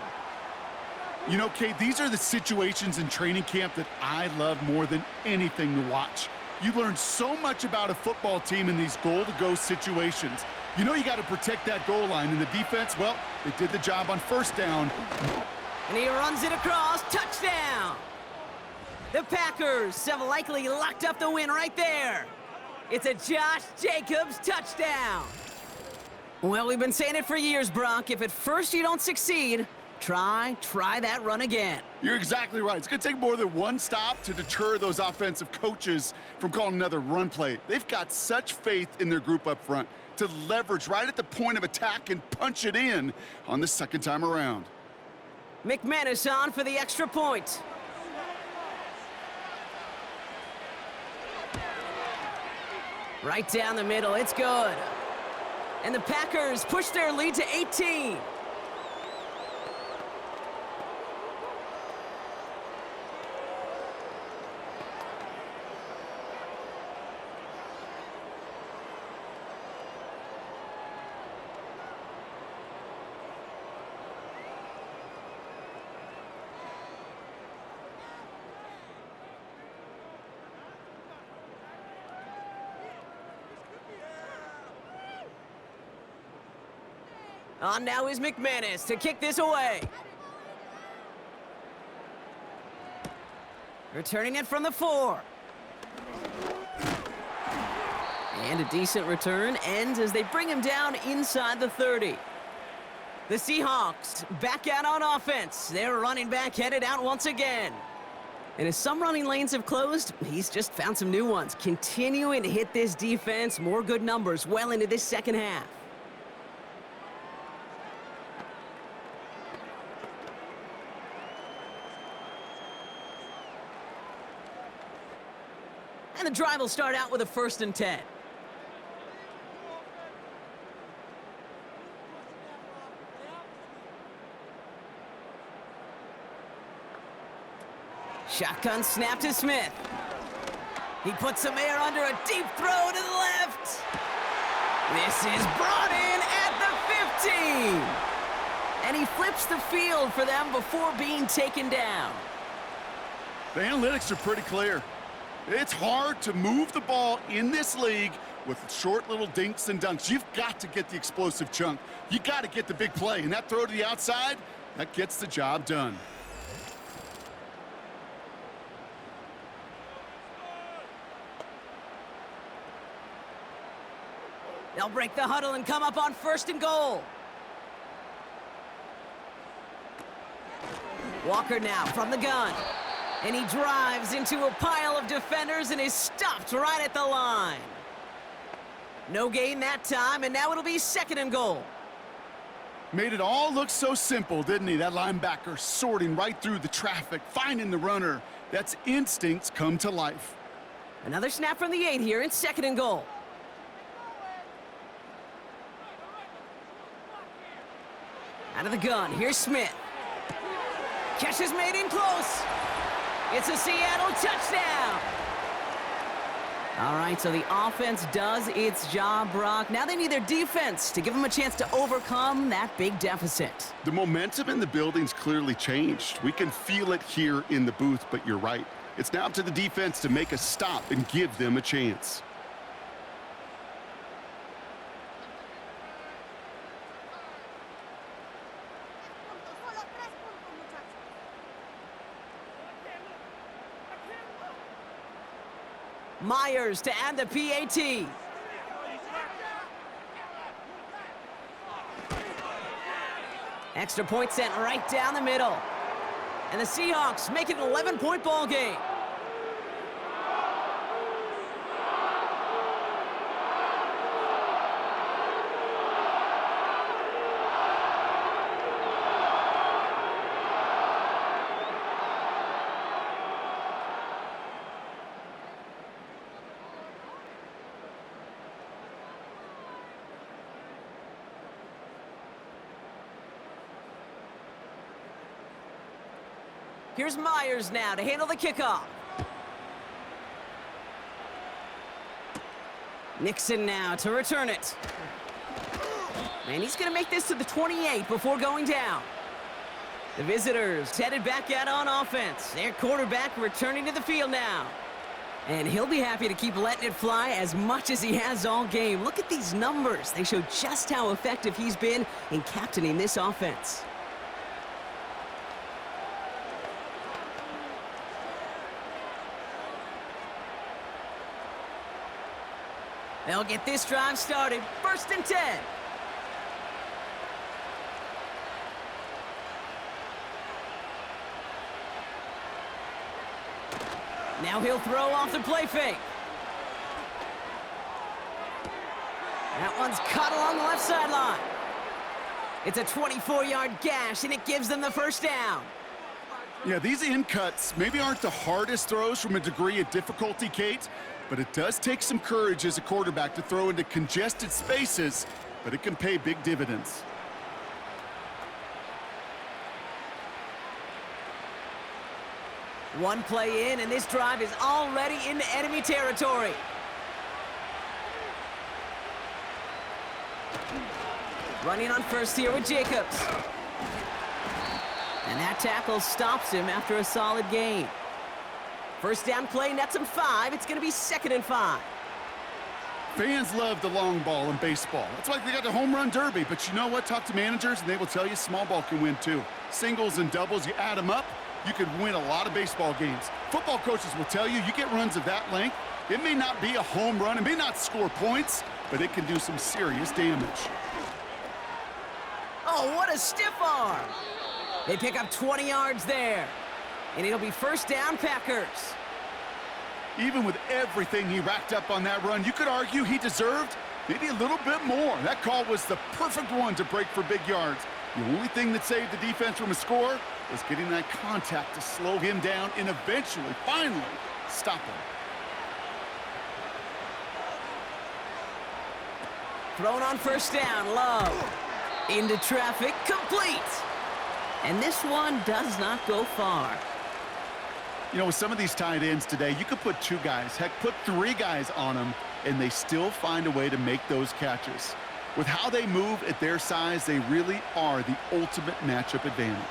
You know, Kate, these are the situations in training camp that I love more than anything to watch. You learn so much about a football team in these goal-to-go situations. You know you got to protect that goal line, and the defense, well, they did the job on 1st down. And he runs it across, touchdown! The Packers have likely locked up the win right there. It's a Josh Jacobs touchdown. Well, we've been saying it for years, Brock. If at first you don't succeed, try that run again. You're exactly right. It's going to take more than one stop to deter those offensive coaches from calling another run play. They've got such faith in their group up front to leverage right at the point of attack and punch it in on the 2nd time around. McManus on for the extra point. Right down the middle, it's good. And the Packers push their lead to 18. On now is McManus to kick this away. Returning it from the 4. And a decent return ends as they bring him down inside the 30. The Seahawks back out on offense. Their running back headed out once again. And as some running lanes have closed, he's just found some new ones. Continuing to hit this defense, more good numbers well into this second half. And the drive will start out with a 1st and 10. Shotgun snap to Smith. He puts some air under a deep throw to the left. This is brought in at the 15. And he flips the field for them before being taken down. The analytics are pretty clear. It's hard to move the ball in this league with short little dinks and dunks. You've got to get the explosive chunk. You got to get the big play. And that throw to the outside, that gets the job done. They'll break the huddle and come up on 1st and goal. Walker now from the gun. And he drives into a pile of defenders and is stopped right at the line. No gain that time, and now it'll be 2nd and goal. Made it all look so simple, didn't he? That linebacker sorting right through the traffic, finding the runner. That's instincts come to life. Another snap from the 8 here in 2nd and goal. Out of the gun, here's Smith. Catch is made in close. It's a Seattle touchdown. All right, so the offense does its job, Brock. Now they need their defense to give them a chance to overcome that big deficit. The momentum in the building's clearly changed. We can feel it here in the booth, but you're right. It's now up to the defense to make a stop and give them a chance. Myers to add the PAT. Extra point sent right down the middle. And the Seahawks make it an 11-point ball game. Here's Myers now to handle the kickoff. Nixon now to return it. And he's going to make this to the 28 before going down. The visitors headed back out on offense. Their quarterback returning to the field now. And he'll be happy to keep letting it fly as much as he has all game. Look at these numbers. They show just how effective he's been in captaining this offense. They'll get this drive started. 1st and 10. Now he'll throw off the play fake. That one's caught along the left sideline. It's a 24-yard gash, and it gives them the 1st down. Yeah, these in cuts maybe aren't the hardest throws from a degree of difficulty, Kate, but it does take some courage as a quarterback to throw into congested spaces, but it can pay big dividends. One play in, and this drive is already into enemy territory. Running on first here with Jacobs. And that tackle stops him after a solid gain. First down play nets him 5. It's going to be 2nd and 5. Fans love the long ball in baseball. That's why they got the home run derby. But you know what? Talk to managers, and they will tell you small ball can win too. Singles and doubles, you add them up, you could win a lot of baseball games. Football coaches will tell you get runs of that length. It may not be a home run, it may not score points, but it can do some serious damage. Oh, what a stiff arm. They pick up 20 yards there. And it'll be first down, Packers. Even with everything he racked up on that run, you could argue he deserved maybe a little bit more. That call was the perfect one to break for big yards. The only thing that saved the defense from a score was getting that contact to slow him down and eventually, finally, stop him. Thrown on first down, Love. Into traffic, complete. And this one does not go far. You know, with some of these tight ends today, you could put 2 guys, heck, put 3 guys on them, and they still find a way to make those catches. With how they move at their size, they really are the ultimate matchup advantage.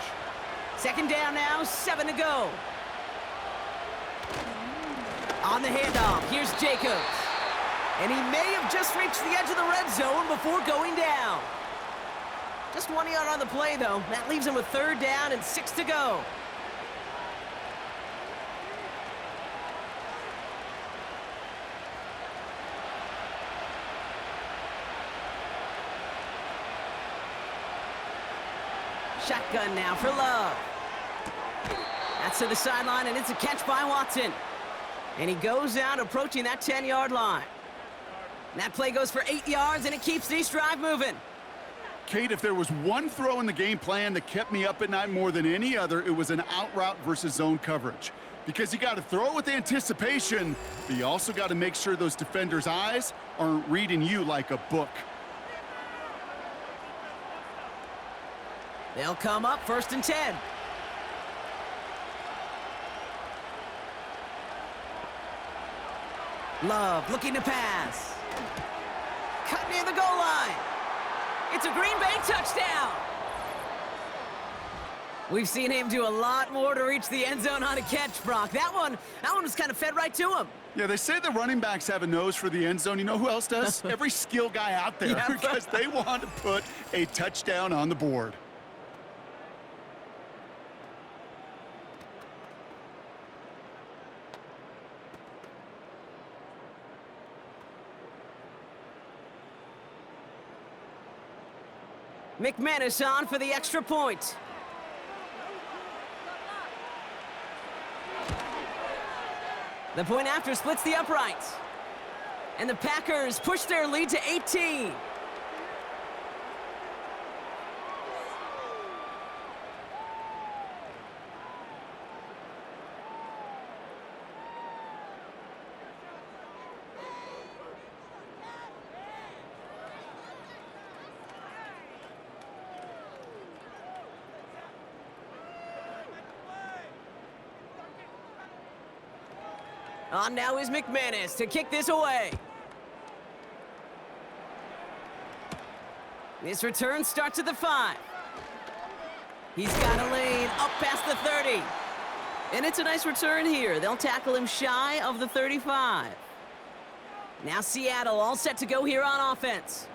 Second down now, 7 to go. On the handoff, here's Jacobs. And he may have just reached the edge of the red zone before going down. Just 1 yard on the play, though. That leaves him with third down and 6 to go. Shotgun now for Love. That's to the sideline, and it's a catch by Watson. And he goes out approaching that 10-yard line. And that play goes for 8 yards, and it keeps this drive moving. Kate, if there was one throw in the game plan that kept me up at night more than any other, it was an out route versus zone coverage. Because you got to throw it with anticipation, but you also got to make sure those defenders' eyes aren't reading you like a book. They'll come up first and 10. Love looking to pass. Cut near the goal line. It's a Green Bay touchdown. We've seen him do a lot more to reach the end zone on a catch, Brock. That one was kind of fed right to him. Yeah, they say the running backs have a nose for the end zone. You know who else does? Every skill guy out there, Yeah. because they want to put a touchdown on the board. McManus on for the extra point. The point after splits the uprights. And the Packers push their lead to 18. On now is McManus to kick this away. This return starts at the 5. He's got a lane up past the 30. And it's a nice return here. They'll tackle him shy of the 35. Now Seattle all set to go here on offense.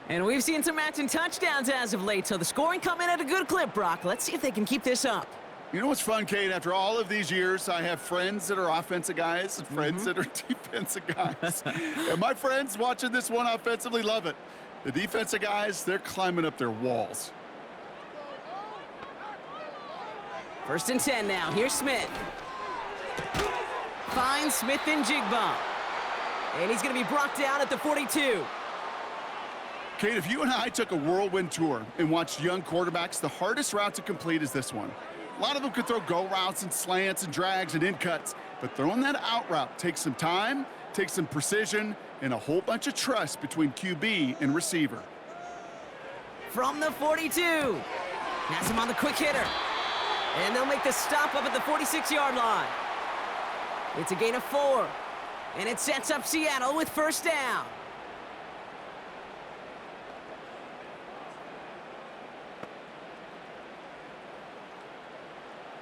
And we've seen some matching touchdowns as of late, so the scoring coming at a good clip, Brock. Let's see if they can keep this up. You know what's fun, Kate? After all of these years, I have friends that are offensive guys and friends that are defensive guys. And my friends watching this one offensively love it. The defensive guys, they're climbing up their walls. First and 10 now. Here's Smith. Finds Smith and Jigba. And he's going to be brought down at the 42. Kate, if you and I took a whirlwind tour and watched young quarterbacks, the hardest route to complete is this one. A lot of them could throw go routes and slants and drags and in cuts, but throwing that out route takes some time, takes some precision, and a whole bunch of trust between QB and receiver. From the 42. Has him on the quick hitter. And they'll make the stop up at the 46-yard line. It's a gain of 4. And it sets up Seattle with first down.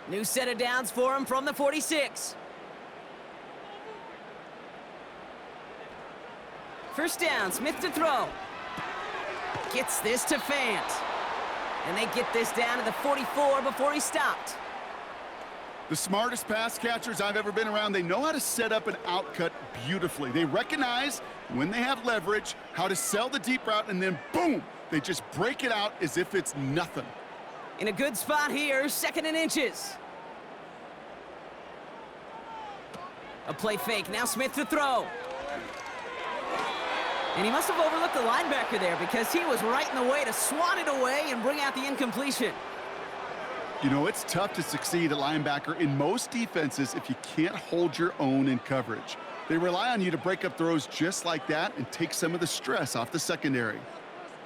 New set of downs for him from the 46. First down, Smith to throw. Gets this to Fant. And they get this down to the 44 before he stopped. The smartest pass catchers I've ever been around, they know how to set up an outcut beautifully. They recognize when they have leverage, how to sell the deep route, and then boom, they just break it out as if it's nothing. In a good spot here, 2nd and inches. A play fake, now Smith to throw. And he must have overlooked the linebacker there because he was right in the way to swat it away and bring out the incompletion. You know, it's tough to succeed at linebacker in most defenses if you can't hold your own in coverage. They rely on you to break up throws just like that and take some of the stress off the secondary.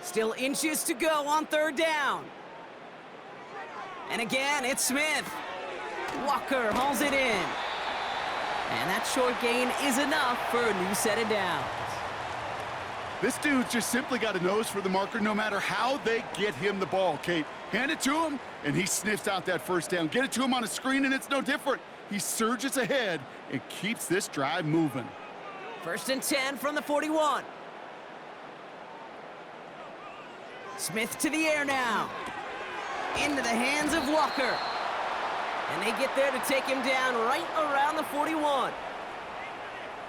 Still inches to go on 3rd down. And again, it's Smith. Walker hauls it in. And that short gain is enough for a new set of downs. This dude's just simply got a nose for the marker no matter how they get him the ball, Kate. Hand it to him, and he sniffs out that first down. Get it to him on a screen, and it's no different. He surges ahead and keeps this drive moving. 1st and 10 from the 41. Smith to the air now. Into the hands of Walker. And they get there to take him down right around the 41.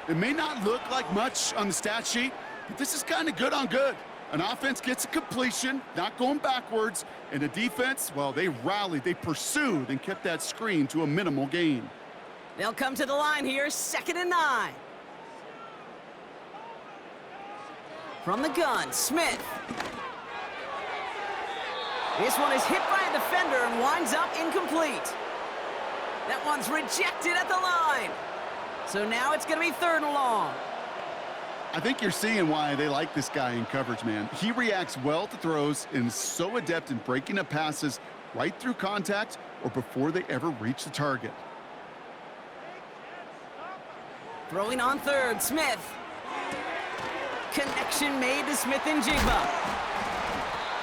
It may not look like much on the stat sheet, but this is kind of good on good. An offense gets a completion, not going backwards, and a defense, well, they rallied, they pursued, and kept that screen to a minimal gain. They'll come to the line here, 2nd and 9. From the gun, Smith. This one is hit by a defender and winds up incomplete. That one's rejected at the line. So now it's going to be 3rd and long. I think you're seeing why they like this guy in coverage, man. He reacts well to throws and is so adept in breaking up passes right through contact or before they ever reach the target. Throwing on 3rd, Smith. Connection made to Smith and Jigba.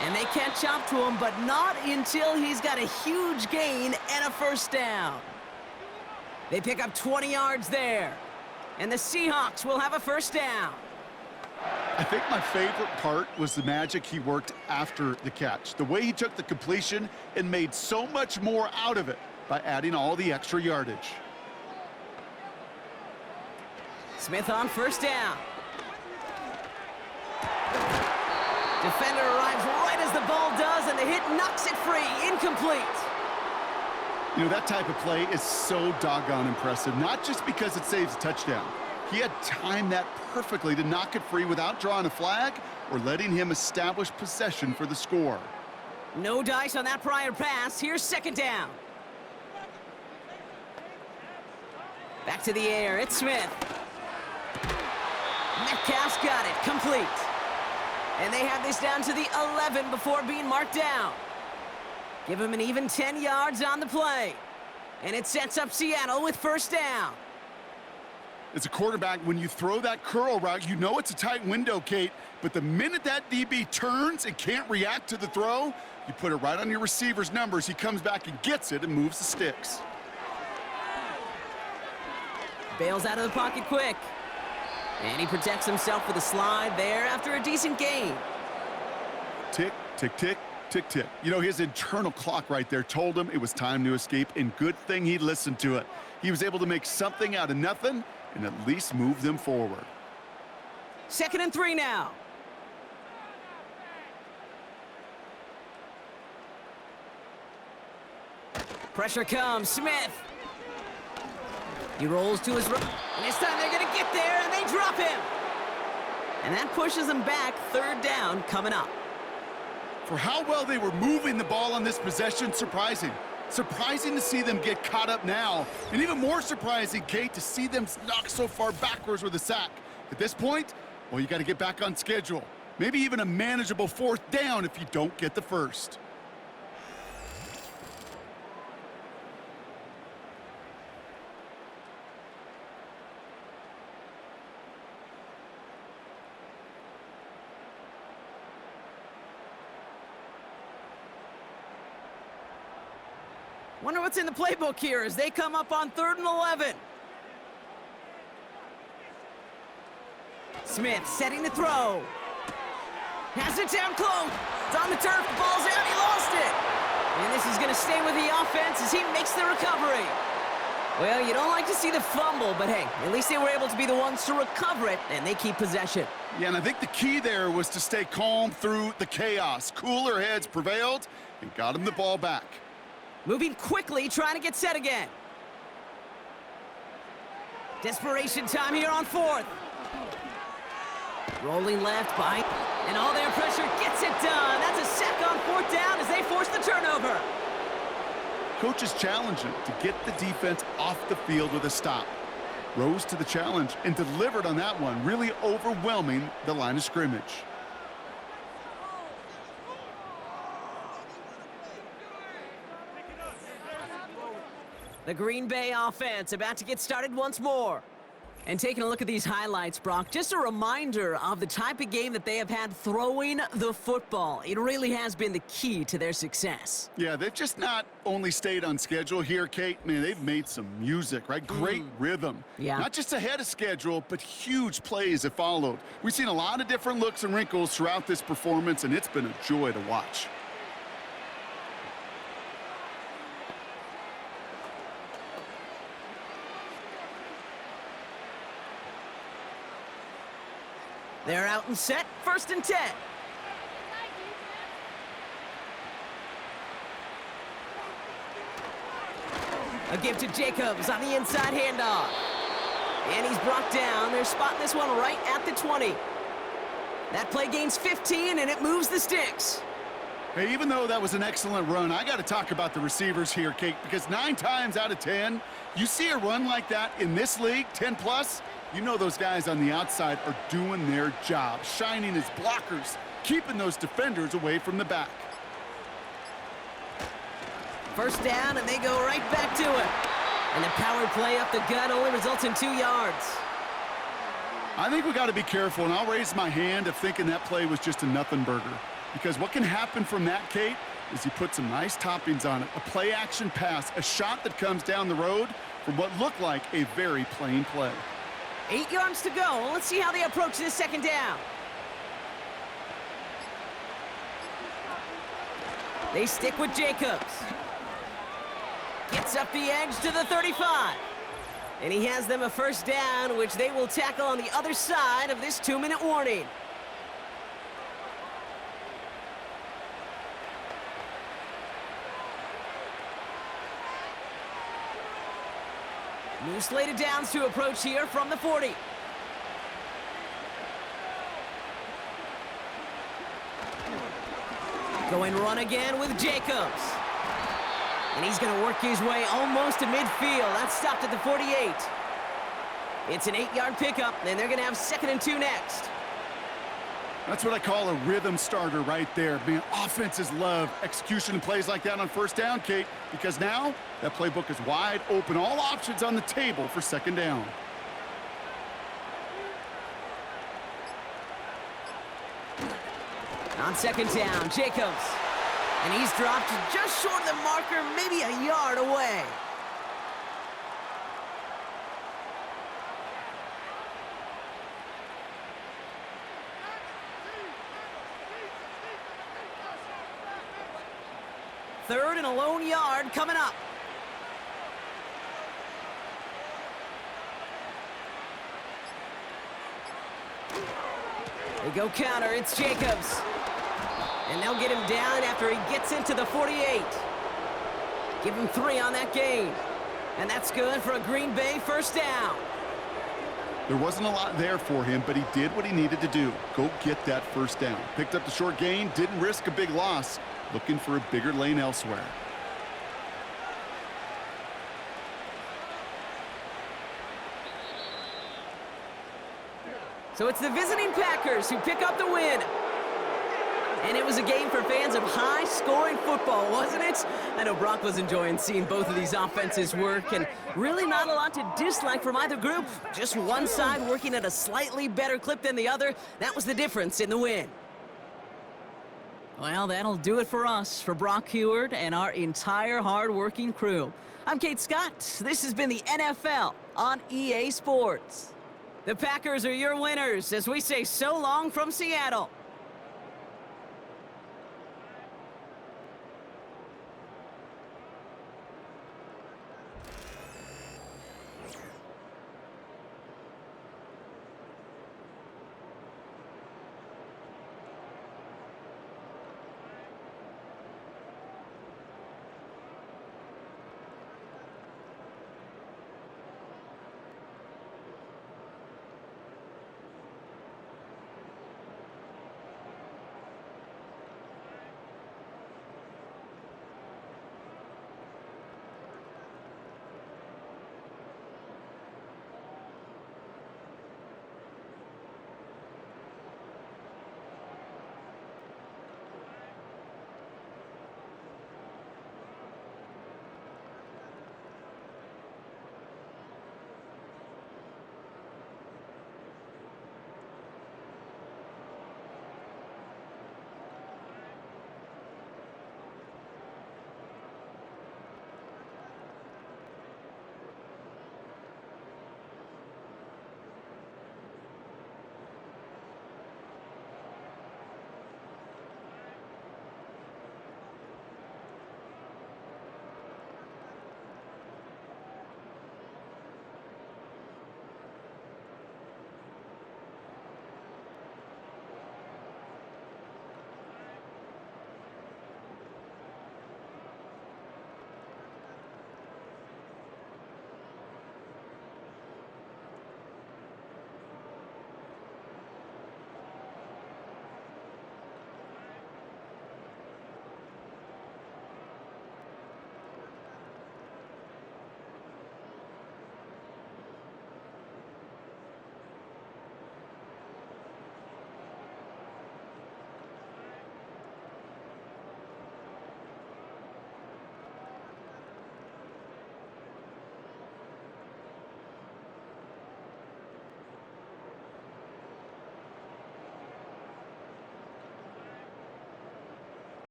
And they catch up to him, but not until he's got a huge gain and a 1st down. They pick up 20 yards there. And the Seahawks will have a 1st down. I think my favorite part was the magic he worked after the catch. The way he took the completion and made so much more out of it by adding all the extra yardage. Smith on 1st down. Defender arrives right as the ball does, and the hit knocks it free. Incomplete. You know, that type of play is so doggone impressive, not just because it saves a touchdown. He had timed that perfectly to knock it free without drawing a flag or letting him establish possession for the score. No dice on that prior pass. Here's 2nd down. Back to the air. It's Smith. Metcalf's got it. Complete. And they have this down to the 11 before being marked down. Give him an even 10 yards on the play. And it sets up Seattle with 1st down. As a quarterback, when you throw that curl route, you know it's a tight window, Kate. But the minute that DB turns and can't react to the throw, you put it right on your receiver's numbers. He comes back and gets it and moves the sticks. Bails out of the pocket quick. And he protects himself with a slide there after a decent gain. Tick, tick, tick, tick, tick. You know, his internal clock right there told him it was time to escape, and good thing he listened to it. He was able to make something out of nothing and at least move them forward. 2nd and 3 now. Pressure comes. Smith. He rolls to his right, and this time they're going to get there, and they drop him. And that pushes them back. 3rd down coming up. For how well they were moving the ball on this possession, surprising. Surprising to see them get caught up now. And even more surprising, Kate, to see them knocked so far backwards with a sack. At this point, well, you got to get back on schedule. Maybe even a manageable 4th down if you don't get the 1st. Wonder what's in the playbook here as they come up on 3rd and 11. Smith setting to throw. Has it down close. It's on the turf. The ball's out. He lost it. And this is going to stay with the offense as he makes the recovery. Well, you don't like to see the fumble, but hey, at least they were able to be the ones to recover it, and they keep possession. Yeah, and I think the key there was to stay calm through the chaos. Cooler heads prevailed and got him the ball back. Moving quickly, trying to get set again. Desperation time here on fourth. Rolling left by, and all their pressure gets it done. That's a sack on fourth down as they force the turnover. Coach is challenging to get the defense off the field with a stop. Rose to the challenge and delivered on that one, really overwhelming the line of scrimmage. The Green Bay offense about to get started once more. And taking a look at these highlights, Brock, just a reminder of the type of game that they have had throwing the football. It really has been the key to their success. Yeah, they've just not only stayed on schedule here, Kate. Man, they've made some music, right? Great rhythm. Yeah. Not just ahead of schedule, but huge plays have followed. We've seen a lot of different looks and wrinkles throughout this performance, and it's been a joy to watch. They're out and set, 1st and 10. A give to Jacobs on the inside handoff. And he's brought down. They're spotting this one right at the 20. That play gains 15, and it moves the sticks. Hey, even though that was an excellent run, I got to talk about the receivers here, Kate, because 9 times out of 10, you see a run like that in this league, 10+, you know those guys on the outside are doing their job, shining as blockers, keeping those defenders away from the back. 1st down, and they go right back to it. And the power play up the gut only results in 2 yards. I think we got to be careful, and I'll raise my hand of thinking that play was just a nothing burger. Because what can happen from that, Kate, is you put some nice toppings on it. A play-action pass, a shot that comes down the road from what looked like a very plain play. 8 yards to go. Let's see how they approach this 2nd down. They stick with Jacobs. Gets up the edge to the 35. And he has them a 1st down, which they will tackle on the other side of this 2-minute warning. New slate of downs to approach here from the 40. Going run again with Jacobs. And he's going to work his way almost to midfield. That's stopped at the 48. It's an 8-yard pickup, and they're going to have 2nd and 2 next. That's what I call a rhythm starter right there. Man, offenses love execution and plays like that on 1st down, Kate, because now that playbook is wide open. All options on the table for 2nd down. On 2nd down, Jacobs. And he's dropped just short of the marker, maybe a yard away. Third and a lone yard coming up. They go counter, it's Jacobs. And they'll get him down after he gets into the 48. Give him 3 on that gain. And that's good for a Green Bay 1st down. There wasn't a lot there for him, but he did what he needed to do. Go get that 1st down. Picked up the short gain, didn't risk a big loss. Looking for a bigger lane elsewhere. So it's the visiting Packers who pick up the win. And it was a game for fans of high-scoring football, wasn't it? I know Brock was enjoying seeing both of these offenses work, and really not a lot to dislike from either group. Just one side working at a slightly better clip than the other. That was the difference in the win. Well, that'll do it for us, for Brock Heward and our entire hard-working crew. I'm Kate Scott. This has been the NFL on EA Sports. The Packers are your winners as we say so long from Seattle.